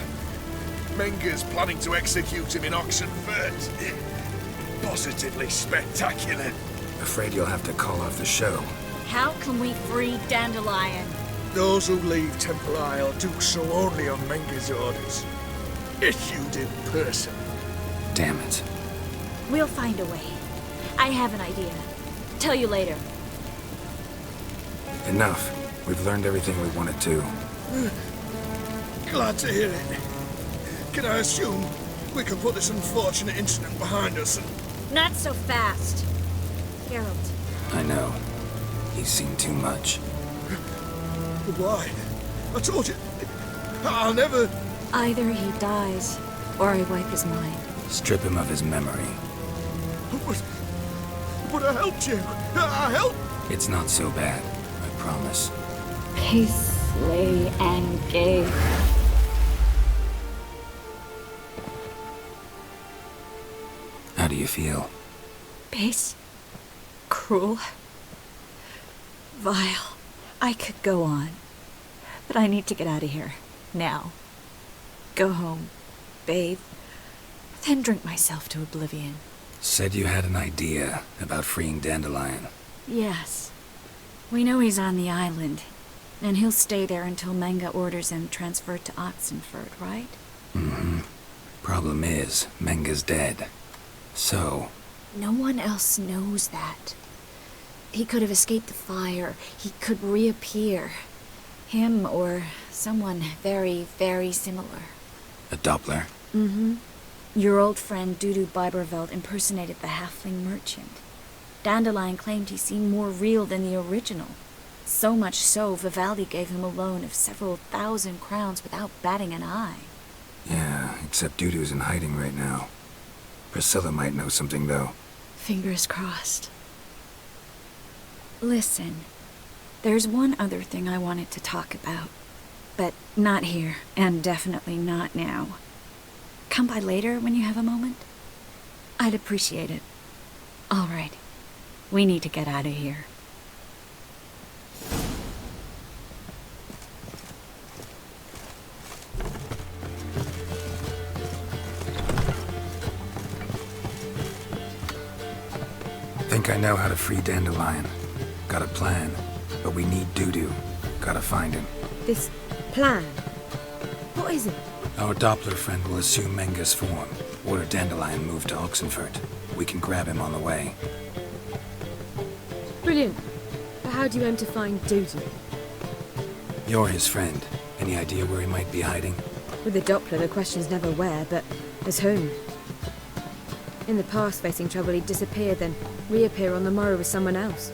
Menge's planning to execute him in Oxenfurt. Positively spectacular. Afraid you'll have to call off the show. How can we free Dandelion? Those who leave Temple Isle do so only on Menge's orders. Issued in person. Damn it. We'll find a way. I have an idea. Tell you later. Enough. We've learned everything we wanted to. Glad to hear it. Can I assume we can put this unfortunate incident behind us and... Not so fast. Geralt. I know. He's seen too much. Why? I told you. I'll never... Either he dies, or I wipe his mind. Strip him of his memory. But I helped you. I helped... It's not so bad. I promise. Peace, slay, and gay. How do you feel? Base. Cruel. Vile. I could go on. But I need to get out of here. Now. Go home. bathe, then drink myself to oblivion. Said you had an idea about freeing Dandelion. Yes. We know he's on the island, and he'll stay there until Menga orders him transferred to Oxenford, right? Mm-hmm. Problem is, Menga's dead. So... No one else knows that. He could have escaped the fire. He could reappear. Him or someone very, very similar. A Doppler? Mm-hmm. Your old friend Dudu Biberveld impersonated the halfling merchant. Dandelion claimed he seemed more real than the original. So much so, Vivaldi gave him a loan of several thousand crowns without batting an eye. Yeah, except Dudu's in hiding right now. Priscilla might know something, though. Fingers crossed. Listen, there's one other thing I wanted to talk about. But not here, and definitely not now. Come by later when you have a moment? I'd appreciate it. All right. We need to get out of here. Think I know how to free Dandelion. Got a plan, but we need Dudu. Gotta find him. This plan? What is it? Our Doppler friend will assume Menga's form. Order Dandelion moved to Oxenford. We can grab him on the way. Brilliant. But how do you aim to find Dudu? You're his friend. Any idea where he might be hiding? With the Doppler, the question's never where, but as whom. In the past, facing trouble, he'd disappear, then reappear on the morrow with someone else.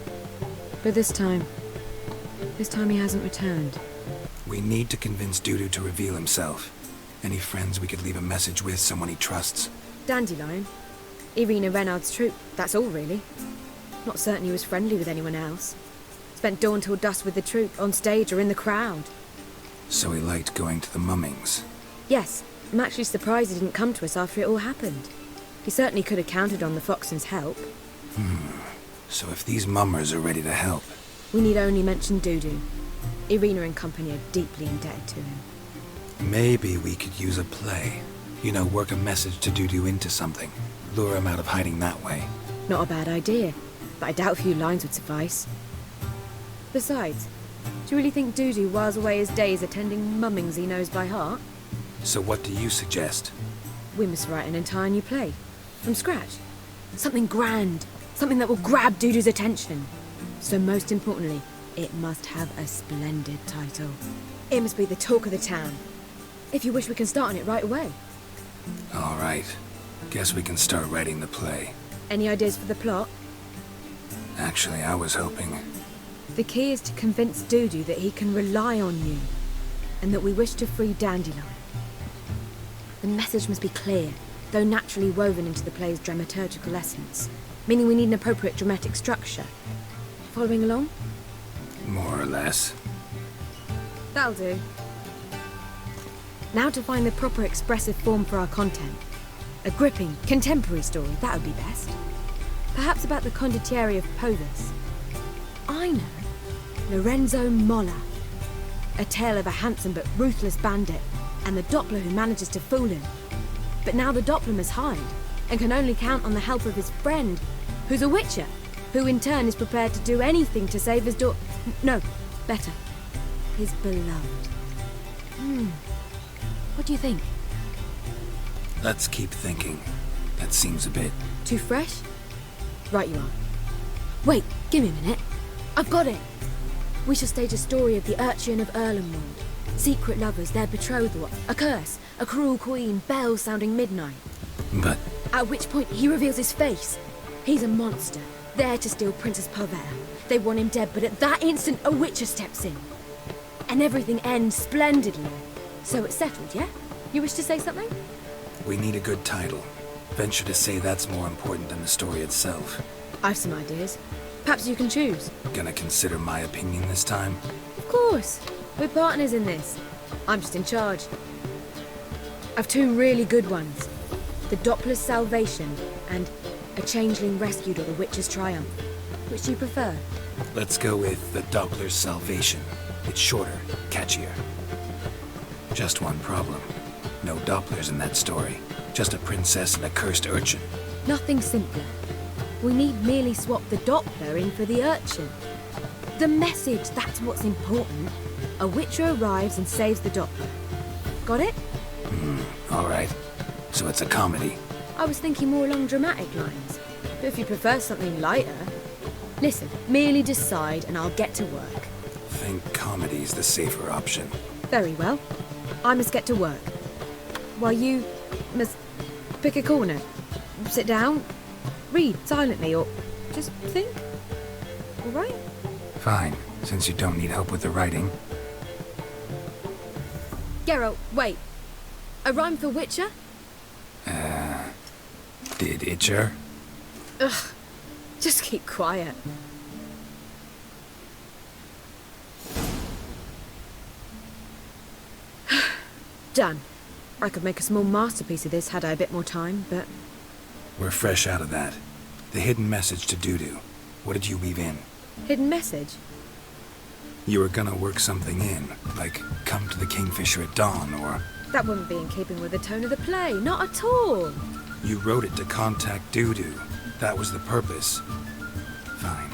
But this time he hasn't returned. We need to convince Dudu to reveal himself. Any friends we could leave a message with, someone he trusts? Dandelion. Irina Renard's troupe, that's all really. Not certain he was friendly with anyone else. Spent dawn till dusk with the troupe, on stage or in the crowd. So he liked going to the mummings? Yes, I'm actually surprised he didn't come to us after it all happened. He certainly could have counted on the Foxen's help. So if these mummers are ready to help... We need only mention Dudu. Irina and company are deeply indebted to him. Maybe we could use a play. You know, work a message to Dudu into something. Lure him out of hiding that way. Not a bad idea, but I doubt a few lines would suffice. Besides, do you really think Dudu whiles away his days attending mummings he knows by heart? So what do you suggest? We must write an entire new play. From scratch. Something grand. Something that will grab Dudu's attention. So most importantly, it must have a splendid title. It must be the talk of the town. If you wish, we can start on it right away. All right. Guess we can start writing the play. Any ideas for the plot? Actually, I was hoping... The key is to convince Dudu that he can rely on you, and that we wish to free Dandelion. The message must be clear, though naturally woven into the play's dramaturgical essence, meaning we need an appropriate dramatic structure. Following along? More or less. That'll do. Now to find the proper expressive form for our content. A gripping, contemporary story, that would be best. Perhaps about the condottieri of Povus. I know. Lorenzo Molla. A tale of a handsome but ruthless bandit, and the Doppler who manages to fool him. But now the Doppler must hide, and can only count on the help of his friend, who's a witcher, who in turn is prepared to do anything to save his No, better. His beloved. What do you think? Let's keep thinking. That seems a bit... Too fresh? Right you are. Wait, give me a minute. I've got it! We shall stage a story of the Urchin of Erlenwald. Secret lovers, their betrothal, a curse, a cruel queen, bells sounding midnight. But... At which point he reveals his face. He's a monster, there to steal Princess Parvera. They want him dead, but at that instant a witcher steps in. And everything ends splendidly. So it's settled, yeah? You wish to say something? We need a good title. Venture to say that's more important than the story itself. I've some ideas. Perhaps you can choose. Gonna consider my opinion this time? Of course. We're partners in this. I'm just in charge. I've two really good ones. The Doppler's Salvation and A Changeling Rescued or the Witcher's Triumph. Which do you prefer? Let's go with The Doppler's Salvation. It's shorter, catchier. Just one problem. No Dopplers in that story. Just a princess and a cursed urchin. Nothing simpler. We need merely swap the Doppler in for the urchin. The message, that's what's important. A Witcher arrives and saves the Doppler. Got it? All right. So it's a comedy. I was thinking more along dramatic lines. But if you prefer something lighter... Listen, merely decide and I'll get to work. Think comedy's the safer option. Very well. I must get to work. While you must pick a corner. Sit down, read silently, or just think. All right? Fine, since you don't need help with the writing. Geralt, wait. A rhyme for Witcher? Did Itcher? Ugh. Just keep quiet. Done. I could make a small masterpiece of this had I a bit more time, but... We're fresh out of that. The hidden message to Dudu. What did you weave in? Hidden message? You were gonna work something in, like come to the Kingfisher at dawn, or... That wouldn't be in keeping with the tone of the play, not at all. You wrote it to contact Dudu. That was the purpose. Fine.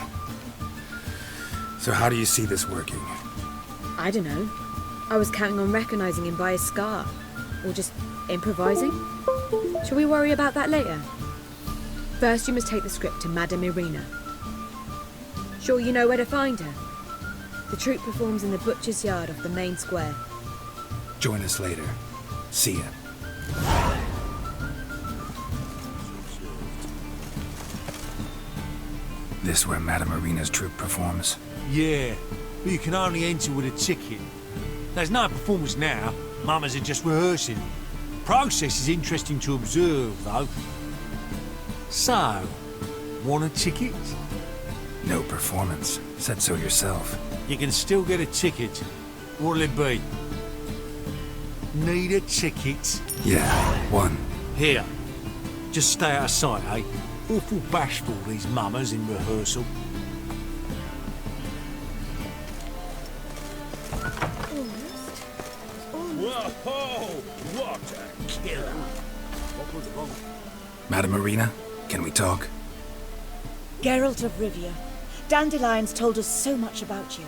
So how do you see this working? I don't know. I was counting on recognizing him by his scar. Or just improvising. Shall we worry about that later? First, you must take the script to Madame Irina. Sure you know where to find her? The troupe performs in the butcher's yard off the main square. Join us later. See ya. This where Madame Irina's troupe performs? Yeah, but you can only enter with a ticket. There's no performance now. Mamas are just rehearsing. Process is interesting to observe, though. So, want a ticket? No performance. Said so yourself. You can still get a ticket. What'll it be? Need a ticket? Yeah, one. Here. Just stay out of sight, eh? Awful bashful, these mamas in rehearsal. Whoa! What a killer! What was wrong? Madame Irina, can we talk? Geralt of Rivia. Dandelion's told us so much about you.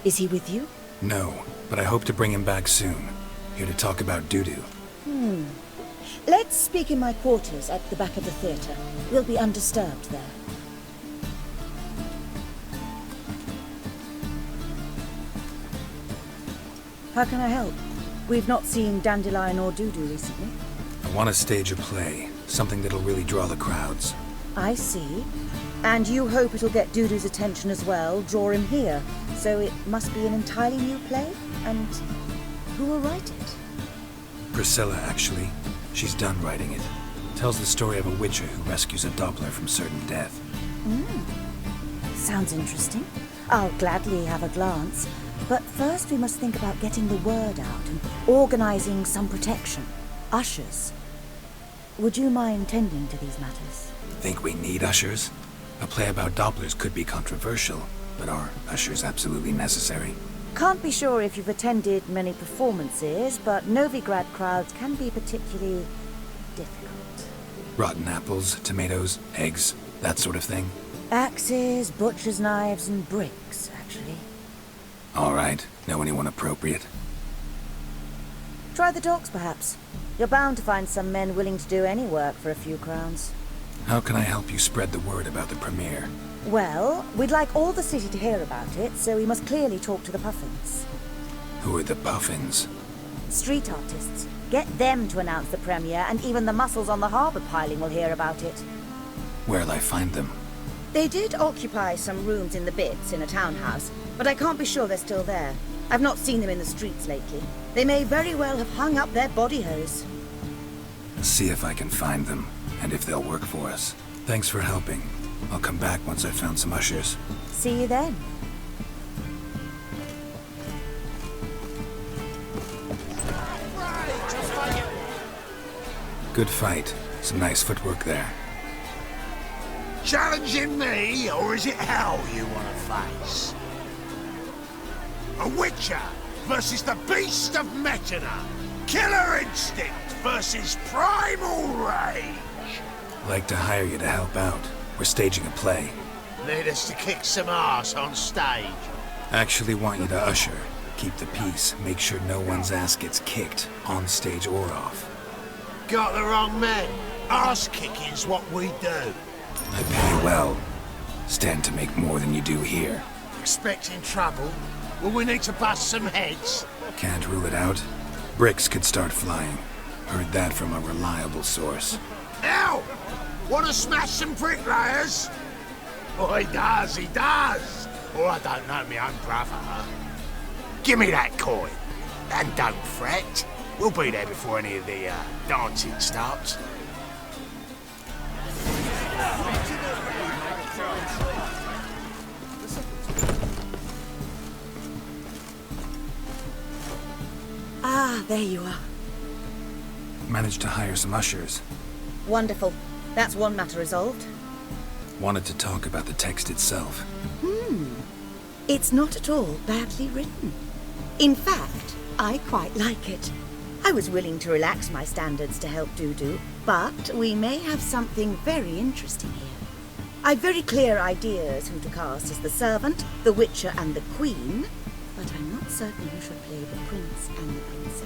Is he with you? No, but I hope to bring him back soon. Here to talk about Dudu. Let's speak in my quarters at the back of the theatre. We'll be undisturbed there. How can I help? We've not seen Dandelion or Dudu recently. I want to stage a play. Something that'll really draw the crowds. I see. And you hope it'll get Dudu's attention as well, draw him here. So it must be an entirely new play? And who will write it? Priscilla, actually. She's done writing it. Tells the story of a witcher who rescues a Doppler from certain death. Sounds interesting. I'll gladly have a glance. But first we must think about getting the word out and organizing some protection. Ushers. Would you mind tending to these matters? Think we need ushers? A play about Dopplers could be controversial, but are ushers absolutely necessary? Can't be sure if you've attended many performances, but Novigrad crowds can be particularly difficult. Rotten apples, tomatoes, eggs, that sort of thing? Axes, butcher's knives, and bricks, actually. All right. Know anyone appropriate? Try the docks, perhaps. You're bound to find some men willing to do any work for a few crowns. How can I help you spread the word about the premiere? Well, we'd like all the city to hear about it, so we must clearly talk to the Puffins. Who are the Puffins? Street artists. Get them to announce the premiere, and even the muscles on the harbour piling will hear about it. Where'll I find them? They did occupy some rooms in the Bits in a townhouse, but I can't be sure they're still there. I've not seen them in the streets lately. They may very well have hung up their body hose. See if I can find them, and if they'll work for us. Thanks for helping. I'll come back once I've found some ushers. See you then. Good fight. Some nice footwork there. Challenging me, or is it hell you want to face? A Witcher versus the Beast of Metina. Killer instinct versus primal rage. Like to hire you to help out. We're staging a play. Need us to kick some ass on stage. Actually want you to usher. Keep the peace. Make sure no one's ass gets kicked, on stage or off. Got the wrong man. Ass kicking's what we do. I pay well. Stand to make more than you do here. Expecting trouble? Will we need to bust some heads? Can't rule it out. Bricks could start flying. Heard that from a reliable source. Ow! Wanna smash some bricklayers? Oh, he does, he does. Oh, I don't know my own brother. Give me that coin. And don't fret. We'll be there before any of the dancing starts. Ah, there you are. Managed to hire some ushers. Wonderful. That's one matter resolved. Wanted to talk about the text itself. It's not at all badly written. In fact, I quite like it. I was willing to relax my standards to help Dudu, but we may have something very interesting here. I've very clear ideas who to cast as the servant, the witcher and the queen, but I'm not certain who should play the prince and the princess.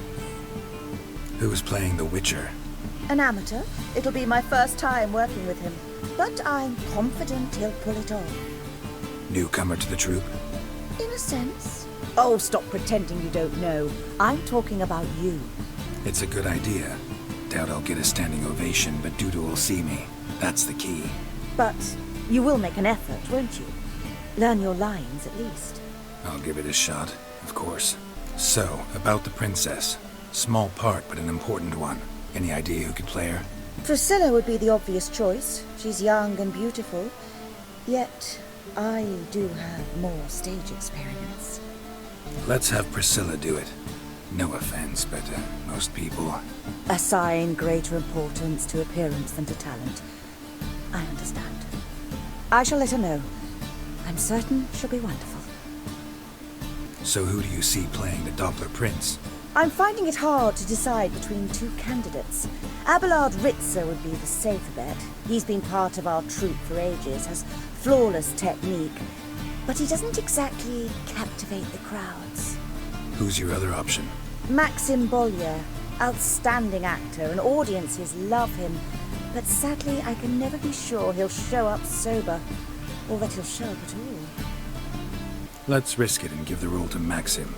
Who is playing the Witcher? An amateur. It'll be my first time working with him, but I'm confident he'll pull it off. Newcomer to the troupe? In a sense. Oh, stop pretending you don't know. I'm talking about you. It's a good idea. Doubt I'll get a standing ovation, but Dudu will see me. That's the key. But you will make an effort, won't you? Learn your lines, at least. I'll give it a shot, of course. So, about the princess. Small part, but an important one. Any idea who could play her? Priscilla would be the obvious choice. She's young and beautiful. Yet, I do have more stage experience. Let's have Priscilla do it. No offense, but most people... Assign greater importance to appearance than to talent. I understand. I shall let her know. I'm certain she'll be wonderful. So who do you see playing the Doppler Prince? I'm finding it hard to decide between two candidates. Abelard Ritzer would be the safer bet. He's been part of our troupe for ages, has flawless technique, but he doesn't exactly captivate the crowds. Who's your other option? Maxim Bollier, outstanding actor, and audiences love him, but sadly I can never be sure he'll show up sober, or that he'll show up at all. Let's risk it and give the role to Maxim.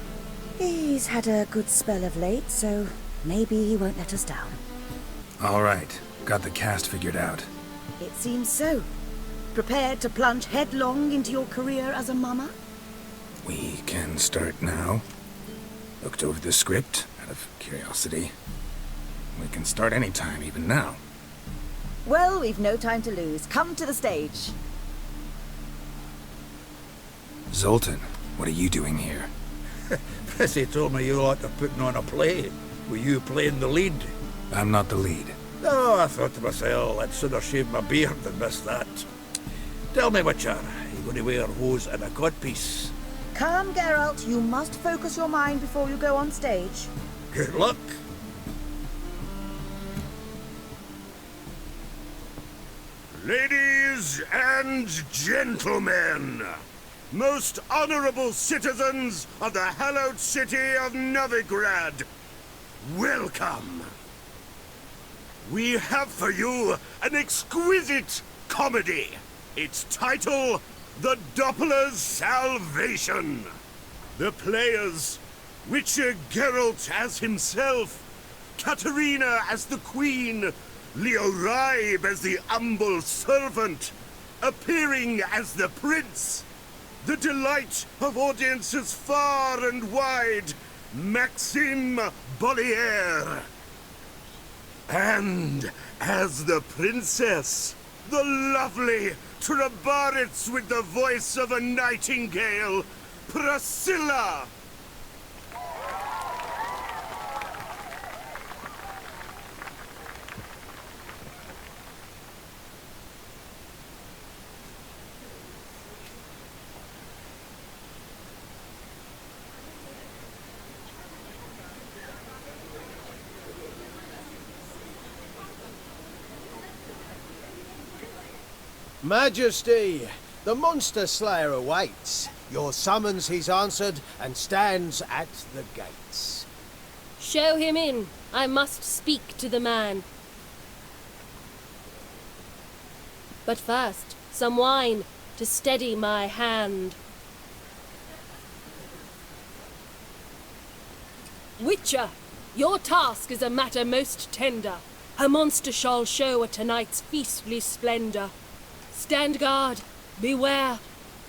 He's had a good spell of late, so maybe he won't let us down. All right. Got the cast figured out. It seems so. Prepared to plunge headlong into your career as a mama? We can start now. Looked over the script, out of curiosity. We can start anytime, even now. Well, we've no time to lose. Come to the stage. Zoltan, what are you doing here? Prissy told me you like to putting on a play. Were you playing the lead? I'm not the lead. Oh, I thought to myself, I'd sooner shave my beard than miss that. Tell me, Witcher, you going to wear hose and a codpiece? Calm, Geralt. You must focus your mind before you go on stage. Good luck. Ladies and gentlemen, most honorable citizens of the hallowed city of Novigrad, welcome. We have for you an exquisite comedy. Its title, The Doppler's Salvation. The players, Witcher Geralt as himself, Katerina as the Queen, Leo Raib as the humble servant, appearing as the Prince, the delight of audiences far and wide, Maxim Bollier. And as the Princess, the lovely Trabaritz with the voice of a nightingale, Priscilla. Majesty, the monster slayer awaits. Your summons he's answered and stands at the gates. Show him in. I must speak to the man. But first, some wine to steady my hand. Witcher, your task is a matter most tender. A monster shall show at tonight's feastly splendor. Stand guard, beware,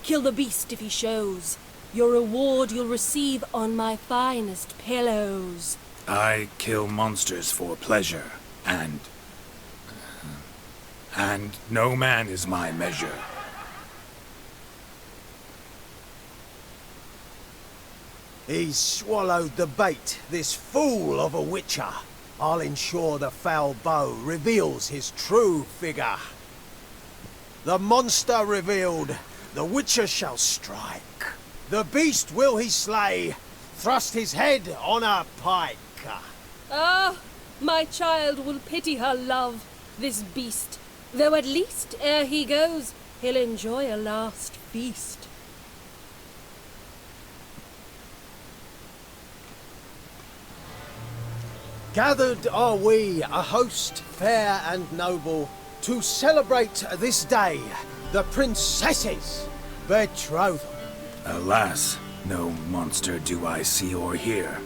kill the beast if he shows. Your reward you'll receive on my finest pillows. I kill monsters for pleasure, and no man is my measure. He's swallowed the bait, this fool of a witcher. I'll ensure the foul bow reveals his true figure. The monster revealed, the witcher shall strike. The beast will he slay, thrust his head on a pike. Ah, my child will pity her love, this beast. Though at least, ere he goes, he'll enjoy a last feast. Gathered are we, a host fair and noble, to celebrate this day, the princess's betrothal. Alas, no monster do I see or hear.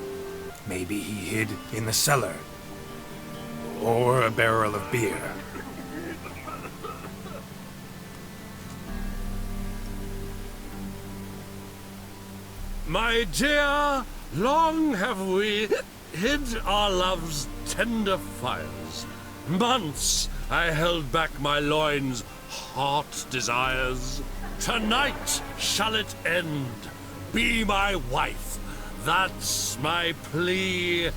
Maybe he hid in the cellar, or a barrel of beer. My dear, long have we hid our love's tender fires. Months I held back my loin's heart desires. Tonight shall it end. Be my wife. That's my plea.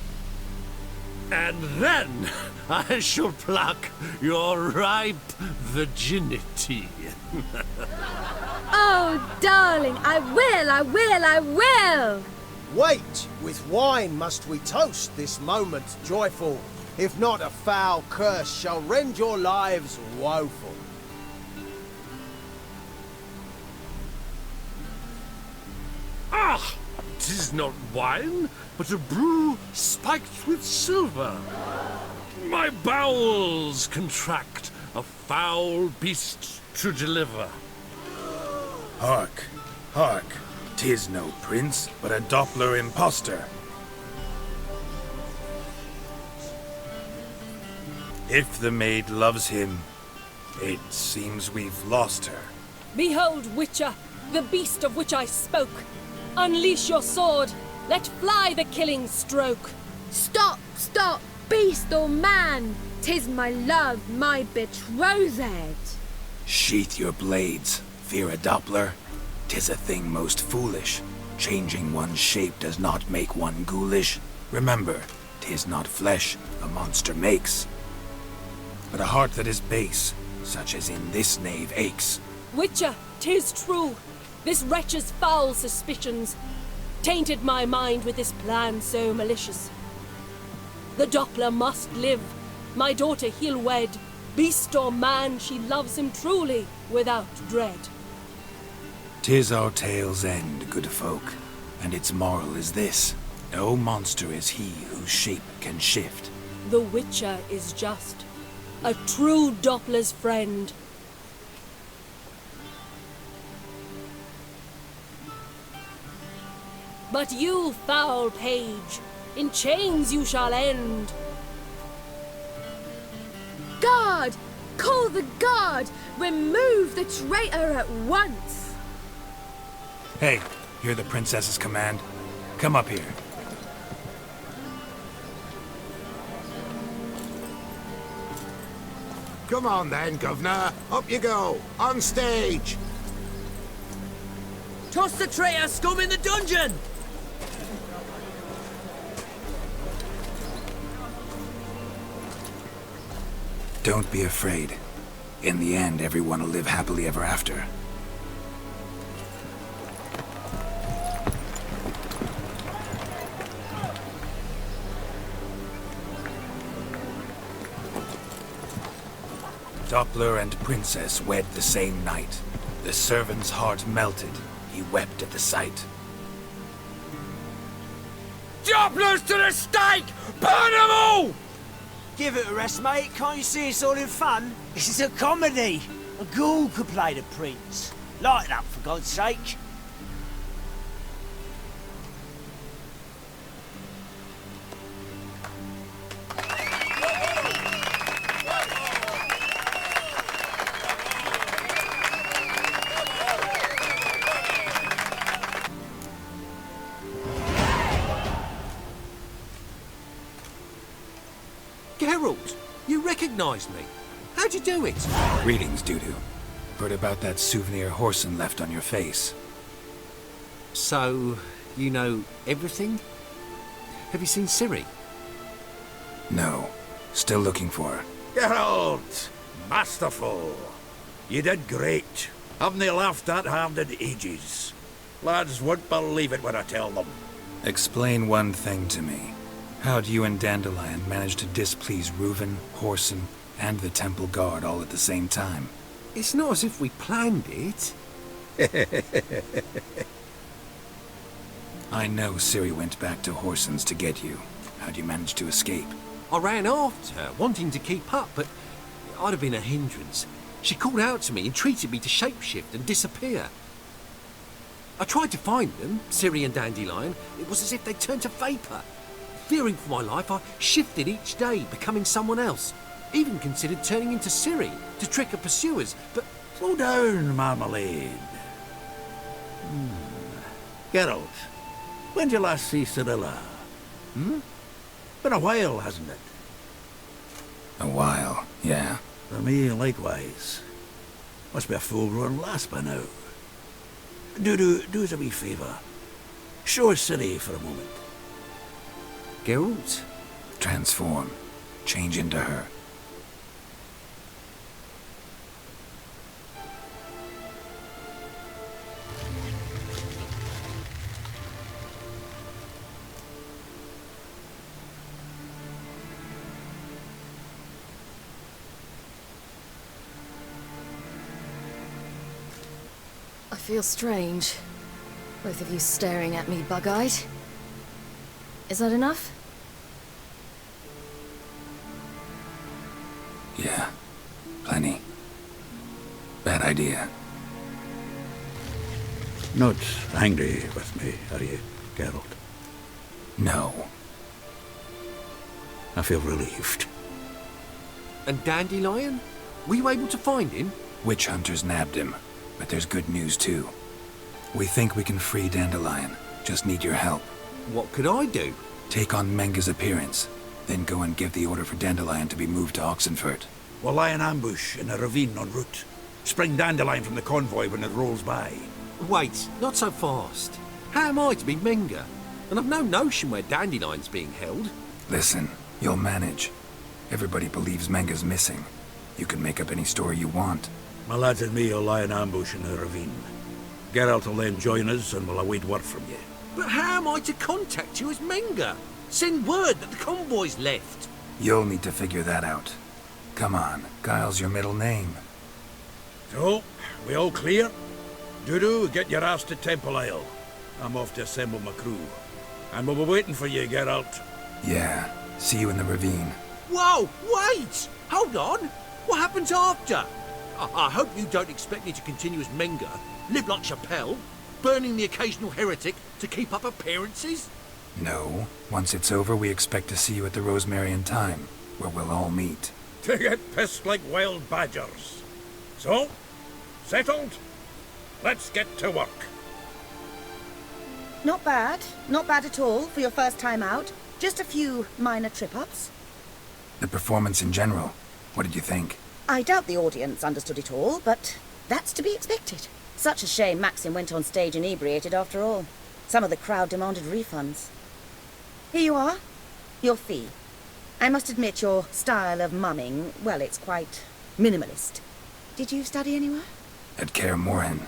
And then I shall pluck your ripe virginity. Oh, darling, I will! Wait, with wine must we toast this moment joyful. If not, a foul curse shall rend your lives woeful. Ah! 'Tis not wine, but a brew spiked with silver. My bowels contract, a foul beast to deliver. Hark, hark, 'tis no prince, but a Doppler impostor. If the maid loves him, it seems we've lost her. Behold, Witcher, the beast of which I spoke. Unleash your sword. Let fly the killing stroke. Stop, stop, beast or man! 'Tis my love, my betrothed. Sheath your blades, fear a Doppler. 'Tis a thing most foolish. Changing one's shape does not make one ghoulish. Remember, 'tis not flesh a monster makes, but a heart that is base, such as in this knave aches. Witcher, 'tis true. This wretch's foul suspicions tainted my mind with this plan so malicious. The Doppler must live. My daughter he'll wed. Beast or man, she loves him truly, without dread. 'Tis our tale's end, good folk, and its moral is this. No monster is he whose shape can shift. The Witcher is just a true Doppler's friend. But you, foul page, in chains you shall end. Guard! Call the guard! Remove the traitor at once! Hey, hear the princess's command? Come up here. Come on then, Governor. Up you go. On stage. Toss the traitor scum in the dungeon! Don't be afraid. In the end, everyone will live happily ever after. Doppler and Princess wed the same night. The servant's heart melted. He wept at the sight. Dopplers to the stake! Burn them all! Give it a rest, mate. Can't you see it's all in fun? This is a comedy. A ghoul could play the prince. Lighten up, for God's sake. Geralt, you recognise me. How'd you do it? Greetings, Dudu. Heard about that souvenir Whoreson left on your face. So, you know everything? Have you seen Ciri? No. Still looking for her. Geralt! Masterful! You did great. Haven't they laughed that hard in ages? Lads won't believe it when I tell them. Explain one thing to me. How'd you and Dandelion manage to displease Reuven, Whoreson, and the Temple Guard all at the same time? It's not as if we planned it. I know Ciri went back to Whoreson's to get you. How'd you manage to escape? I ran after her, wanting to keep up, but I'd have been a hindrance. She called out to me, entreated me to shapeshift and disappear. I tried to find them, Ciri and Dandelion. It was as if they'd turned to vapour. Fearing for my life, I shifted each day, becoming someone else. Even considered turning into Ciri to trick her pursuers, but... Slow down, Marmalade. Geralt, when did you last see Cirilla? Been a while, hasn't it? A while, yeah. For me, likewise. Must be a full-grown lass by now. Do us a wee favour. Show us Ciri for a moment. Geralt? Transform. Change into her. I feel strange. Both of you staring at me bug-eyed. Is that enough? Yeah. Plenty. Bad idea. Not angry with me, are you, Geralt? No. I feel relieved. And Dandelion? Were you able to find him? Witch hunters nabbed him, but there's good news too. We think we can free Dandelion. Just need your help. What could I do? Take on Menga's appearance, then go and give the order for Dandelion to be moved to Oxenfurt. We'll lie in ambush in a ravine en route. Spring Dandelion from the convoy when it rolls by. Wait, not so fast. How am I to be Menga? And I've no notion where Dandelion's being held. Listen, you'll manage. Everybody believes Menga's missing. You can make up any story you want. My lads and me will lie in ambush in the ravine. Geralt will then join us and we'll await word from you. But how am I to contact you as Menga? Send word that the convoy's left. You'll need to figure that out. Come on, Guile's your middle name. So, we all clear? Dudu, get your ass to Temple Isle. I'm off to assemble my crew. And we'll be waiting for you, Geralt. Yeah, see you in the ravine. Whoa, wait! Hold on! What happens after? I hope you don't expect me to continue as Menga, live like Chappelle, burning the occasional heretic to keep up appearances? No. Once it's over, we expect to see you at the Rosemary in time, where we'll all meet. To get pissed like wild badgers. So, settled? Let's get to work. Not bad. Not bad at all for your first time out. Just a few minor trip-ups. The performance in general, what did you think? I doubt the audience understood it all, but that's to be expected. Such a shame Maxim went on stage inebriated after all. Some of the crowd demanded refunds. Here you are. Your fee. I must admit your style of mumming, well, it's quite minimalist. Did you study anywhere? At Kaer Morhen.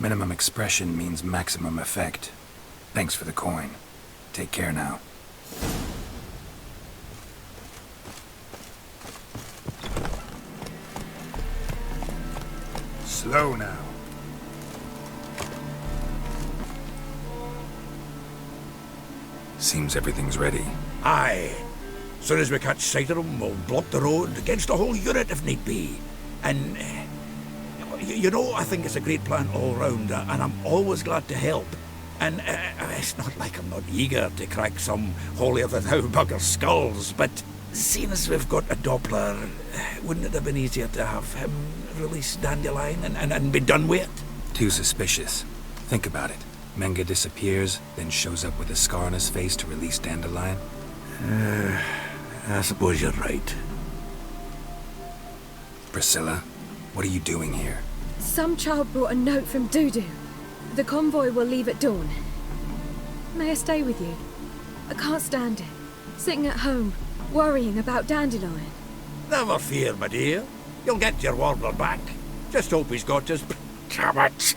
Minimum expression means maximum effect. Thanks for the coin. Take care now. Slow now. Seems everything's ready. Aye. Soon as we catch sight of them, we'll block the road against the whole unit if need be. And, you know, I think it's a great plan all round, and I'm always glad to help. And it's not like I'm not eager to crack some holier-than-thou bugger's skulls, but seeing as we've got a Doppler, wouldn't it have been easier to have him release Dandelion and be done with it? Too suspicious. Think about it. Menga disappears, then shows up with a scar on his face to release Dandelion. I suppose you're right. Priscilla, what are you doing here? Some child brought a note from Dudu. The convoy will leave at dawn. May I stay with you? I can't stand it. Sitting at home, worrying about Dandelion. Never fear, my dear. You'll get your warbler back. Just hope he's got his... Damn it!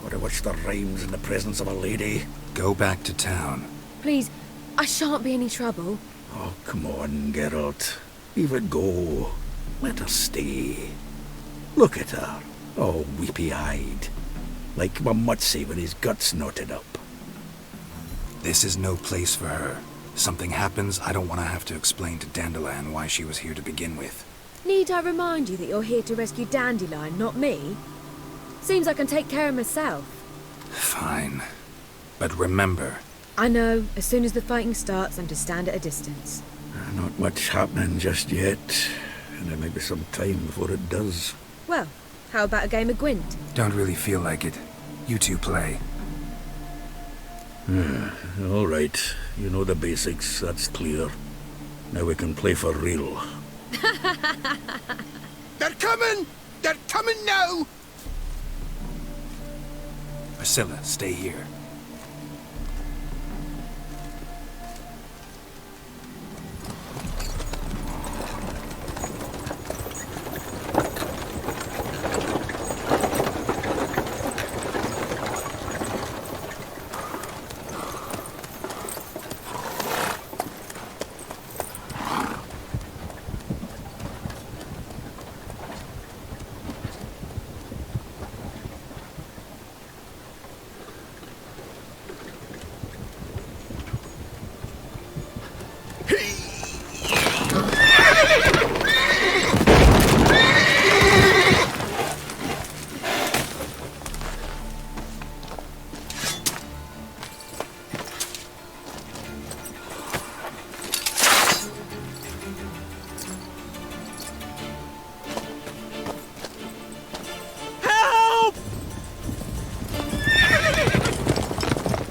Gotta watch the rhymes in the presence of a lady. Go back to town. Please, I shan't be any trouble. Oh, come on, Geralt. Leave it go. Let her stay. Look at her, all weepy-eyed. Like my Mutsy with his guts knotted up. This is no place for her. Something happens, I don't want to have to explain to Dandelion why she was here to begin with. Need I remind you that you're here to rescue Dandelion, not me? Seems I can take care of myself. Fine. But remember... I know. As soon as the fighting starts, I'm to stand at a distance. Not much happening just yet. And there may be some time before it does. Well, how about a game of Gwent? Don't really feel like it. You two play. All right. You know the basics, that's clear. Now we can play for real. They're coming! They're coming now! Priscilla, stay here.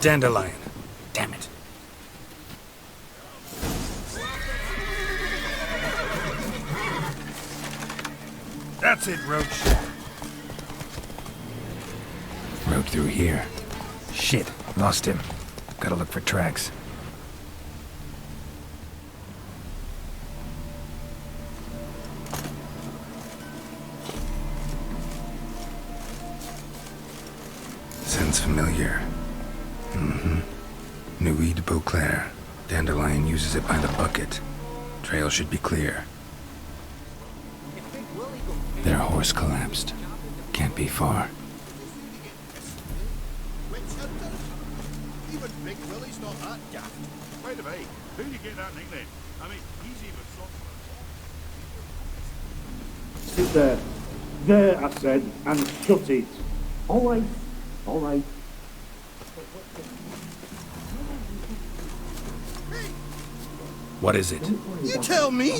Dandelion. Damn it. That's it, Roach. Rode through here. Shit, lost him. Gotta look for tracks. Sounds familiar. Nuit Beauclair. Dandelion uses it by the bucket. Trail should be clear. Their horse collapsed. Can't be far. Even Big Willie's not that daft. By the way, who do you get that nickname? I mean, he's even Sit there. There, I said, and shut it. All right. All right. What is it? You tell me!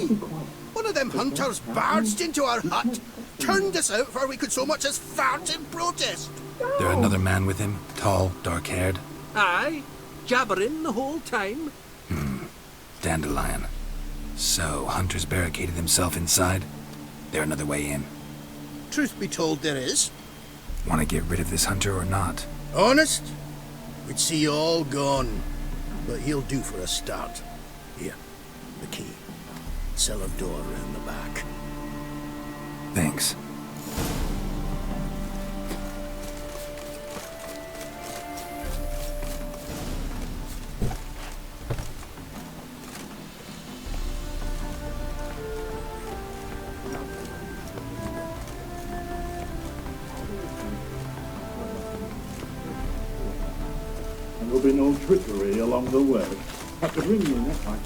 One of them hunters barged into our hut, turned us out before we could so much as fart in protest. There another man with him? Tall, dark-haired? Aye, jabbering the whole time. Dandelion. So, Hunter's barricaded himself inside? There another way in? Truth be told, there is. Want to get rid of this Hunter or not? Honest? We'd see you all gone. But he'll do for a start. Here, the key. Cellar door around the back. Thanks. be no trickery along the way. Have to bring you neckline.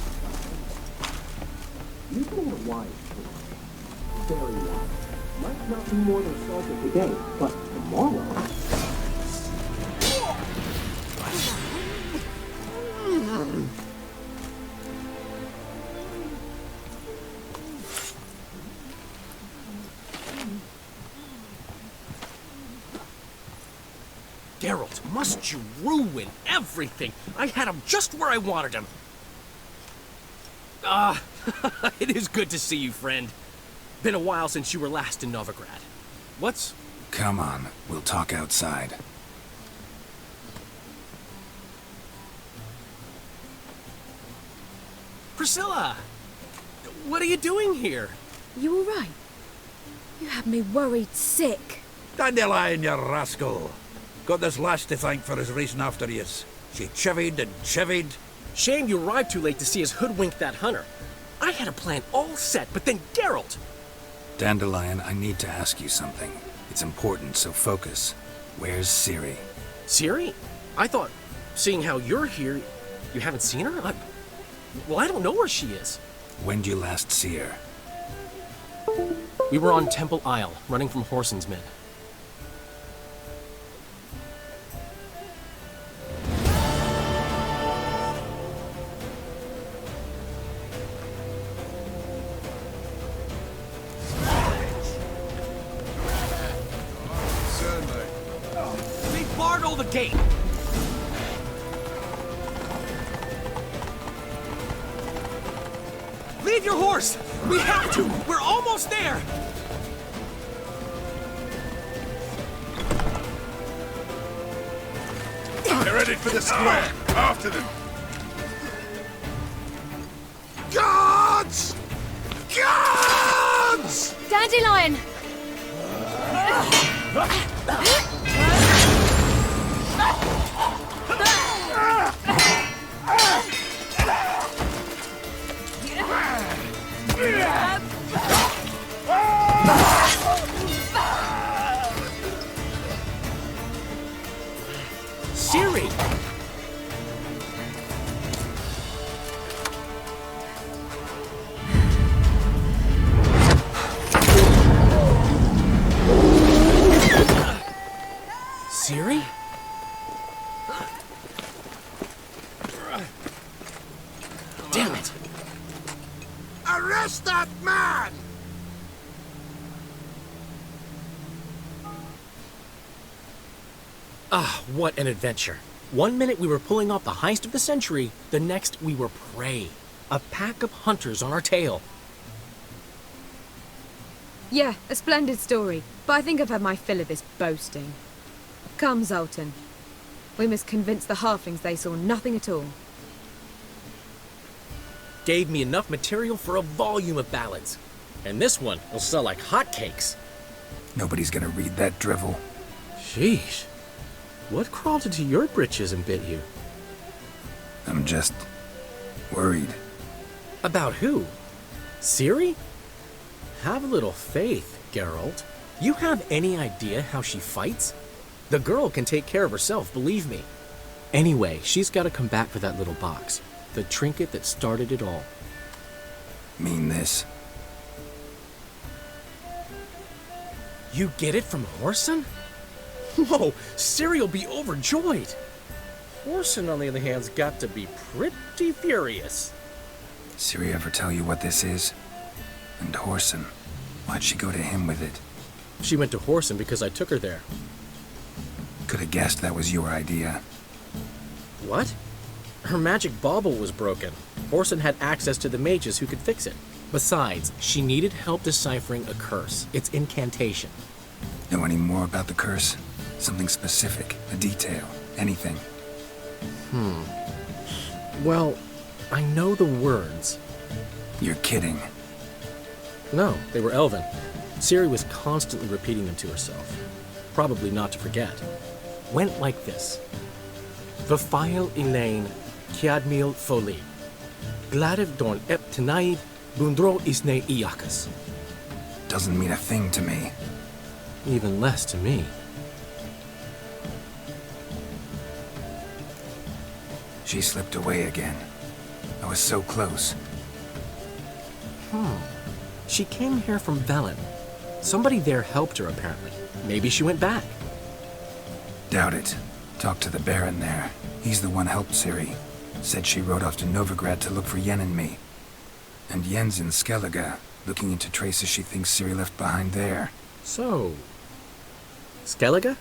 You know a wise choice. Very wise. Might not be more than salted today, but tomorrow. Geralt, must you ruin everything? I had him just where I wanted him. It is good to see you, friend. Been a while since you were last in Novigrad. What's... Come on, we'll talk outside. Priscilla! What are you doing here? You all right? You had me worried sick. Dandelion, you rascal. Got this lass to thank for his racing after yous. She chivied and chivied. Shame you arrived too late to see us hoodwink that hunter. I had a plan all set, but then Geralt... Dandelion, I need to ask you something. It's important, so focus. Where's Ciri? Ciri? I thought, seeing how you're here, you haven't seen her? Well, I don't know where she is. When did you last see her? We were on Temple Isle, running from Whoreson's men. They barred all the gate! Leave your horse! We have to! We're almost there! They're headed for the square! After them! Guards! Guards! Dandelion! Ciri! Ciri? Damn it! Arrest that man! Ah, what an adventure. One minute we were pulling off the heist of the century, the next we were prey. A pack of hunters on our tail. Yeah, a splendid story, but I think I've had my fill of this boasting. Come, Zoltan. We must convince the halflings they saw nothing at all. Gave me enough material for a volume of ballads. And this one will sell like hotcakes. Nobody's gonna read that drivel. Sheesh. What crawled into your britches and bit you? I'm just... worried. About who? Ciri? Have a little faith, Geralt. You have any idea how she fights? The girl can take care of herself, believe me. Anyway, she's got to come back for that little box. The trinket that started it all. Mean this? You get it from Whoreson? Whoa, Ciri will be overjoyed. Whoreson, on the other hand's got to be pretty furious. Ciri ever tell you what this is? And Whoreson, why'd she go to him with it? She went to Whoreson because I took her there. Could have guessed that was your idea. What? Her magic bauble was broken. Whoreson had access to the mages who could fix it. Besides, she needed help deciphering a curse. Its incantation. Know any more about the curse? Something specific, a detail, anything? Well, I know the words. You're kidding. No, they were Elven. Ciri was constantly repeating them to herself. Probably not to forget. Went like this. Vafile Elaine, Kiadmil Foli. Gladev Dorn Ep Tenaid, Bundro Isne Iakas. Doesn't mean a thing to me. Even less to me. She slipped away again. I was so close. She came here from Velen. Somebody there helped her, apparently. Maybe she went back. Doubt it. Talked to the Baron there. He's the one helped Ciri. Said she rode off to Novigrad to look for Yen and me. And Yen's in Skellige, looking into traces she thinks Ciri left behind there. So... Skellige?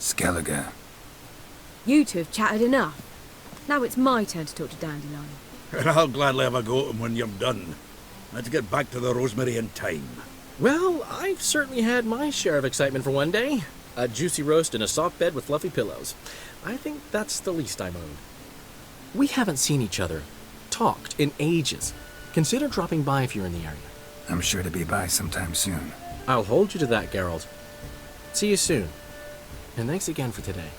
Skellige. You two have chatted enough. Now it's my turn to talk to Dandelion. And I'll gladly have a go at him when you're done. Let's get back to the Rosemary in time. Well, I've certainly had my share of excitement for one day. A juicy roast in a soft bed with fluffy pillows. I think that's the least I'm owed. We haven't seen each other, talked, in ages. Consider dropping by if you're in the area. I'm sure to be by sometime soon. I'll hold you to that, Geralt. See you soon. And thanks again for today.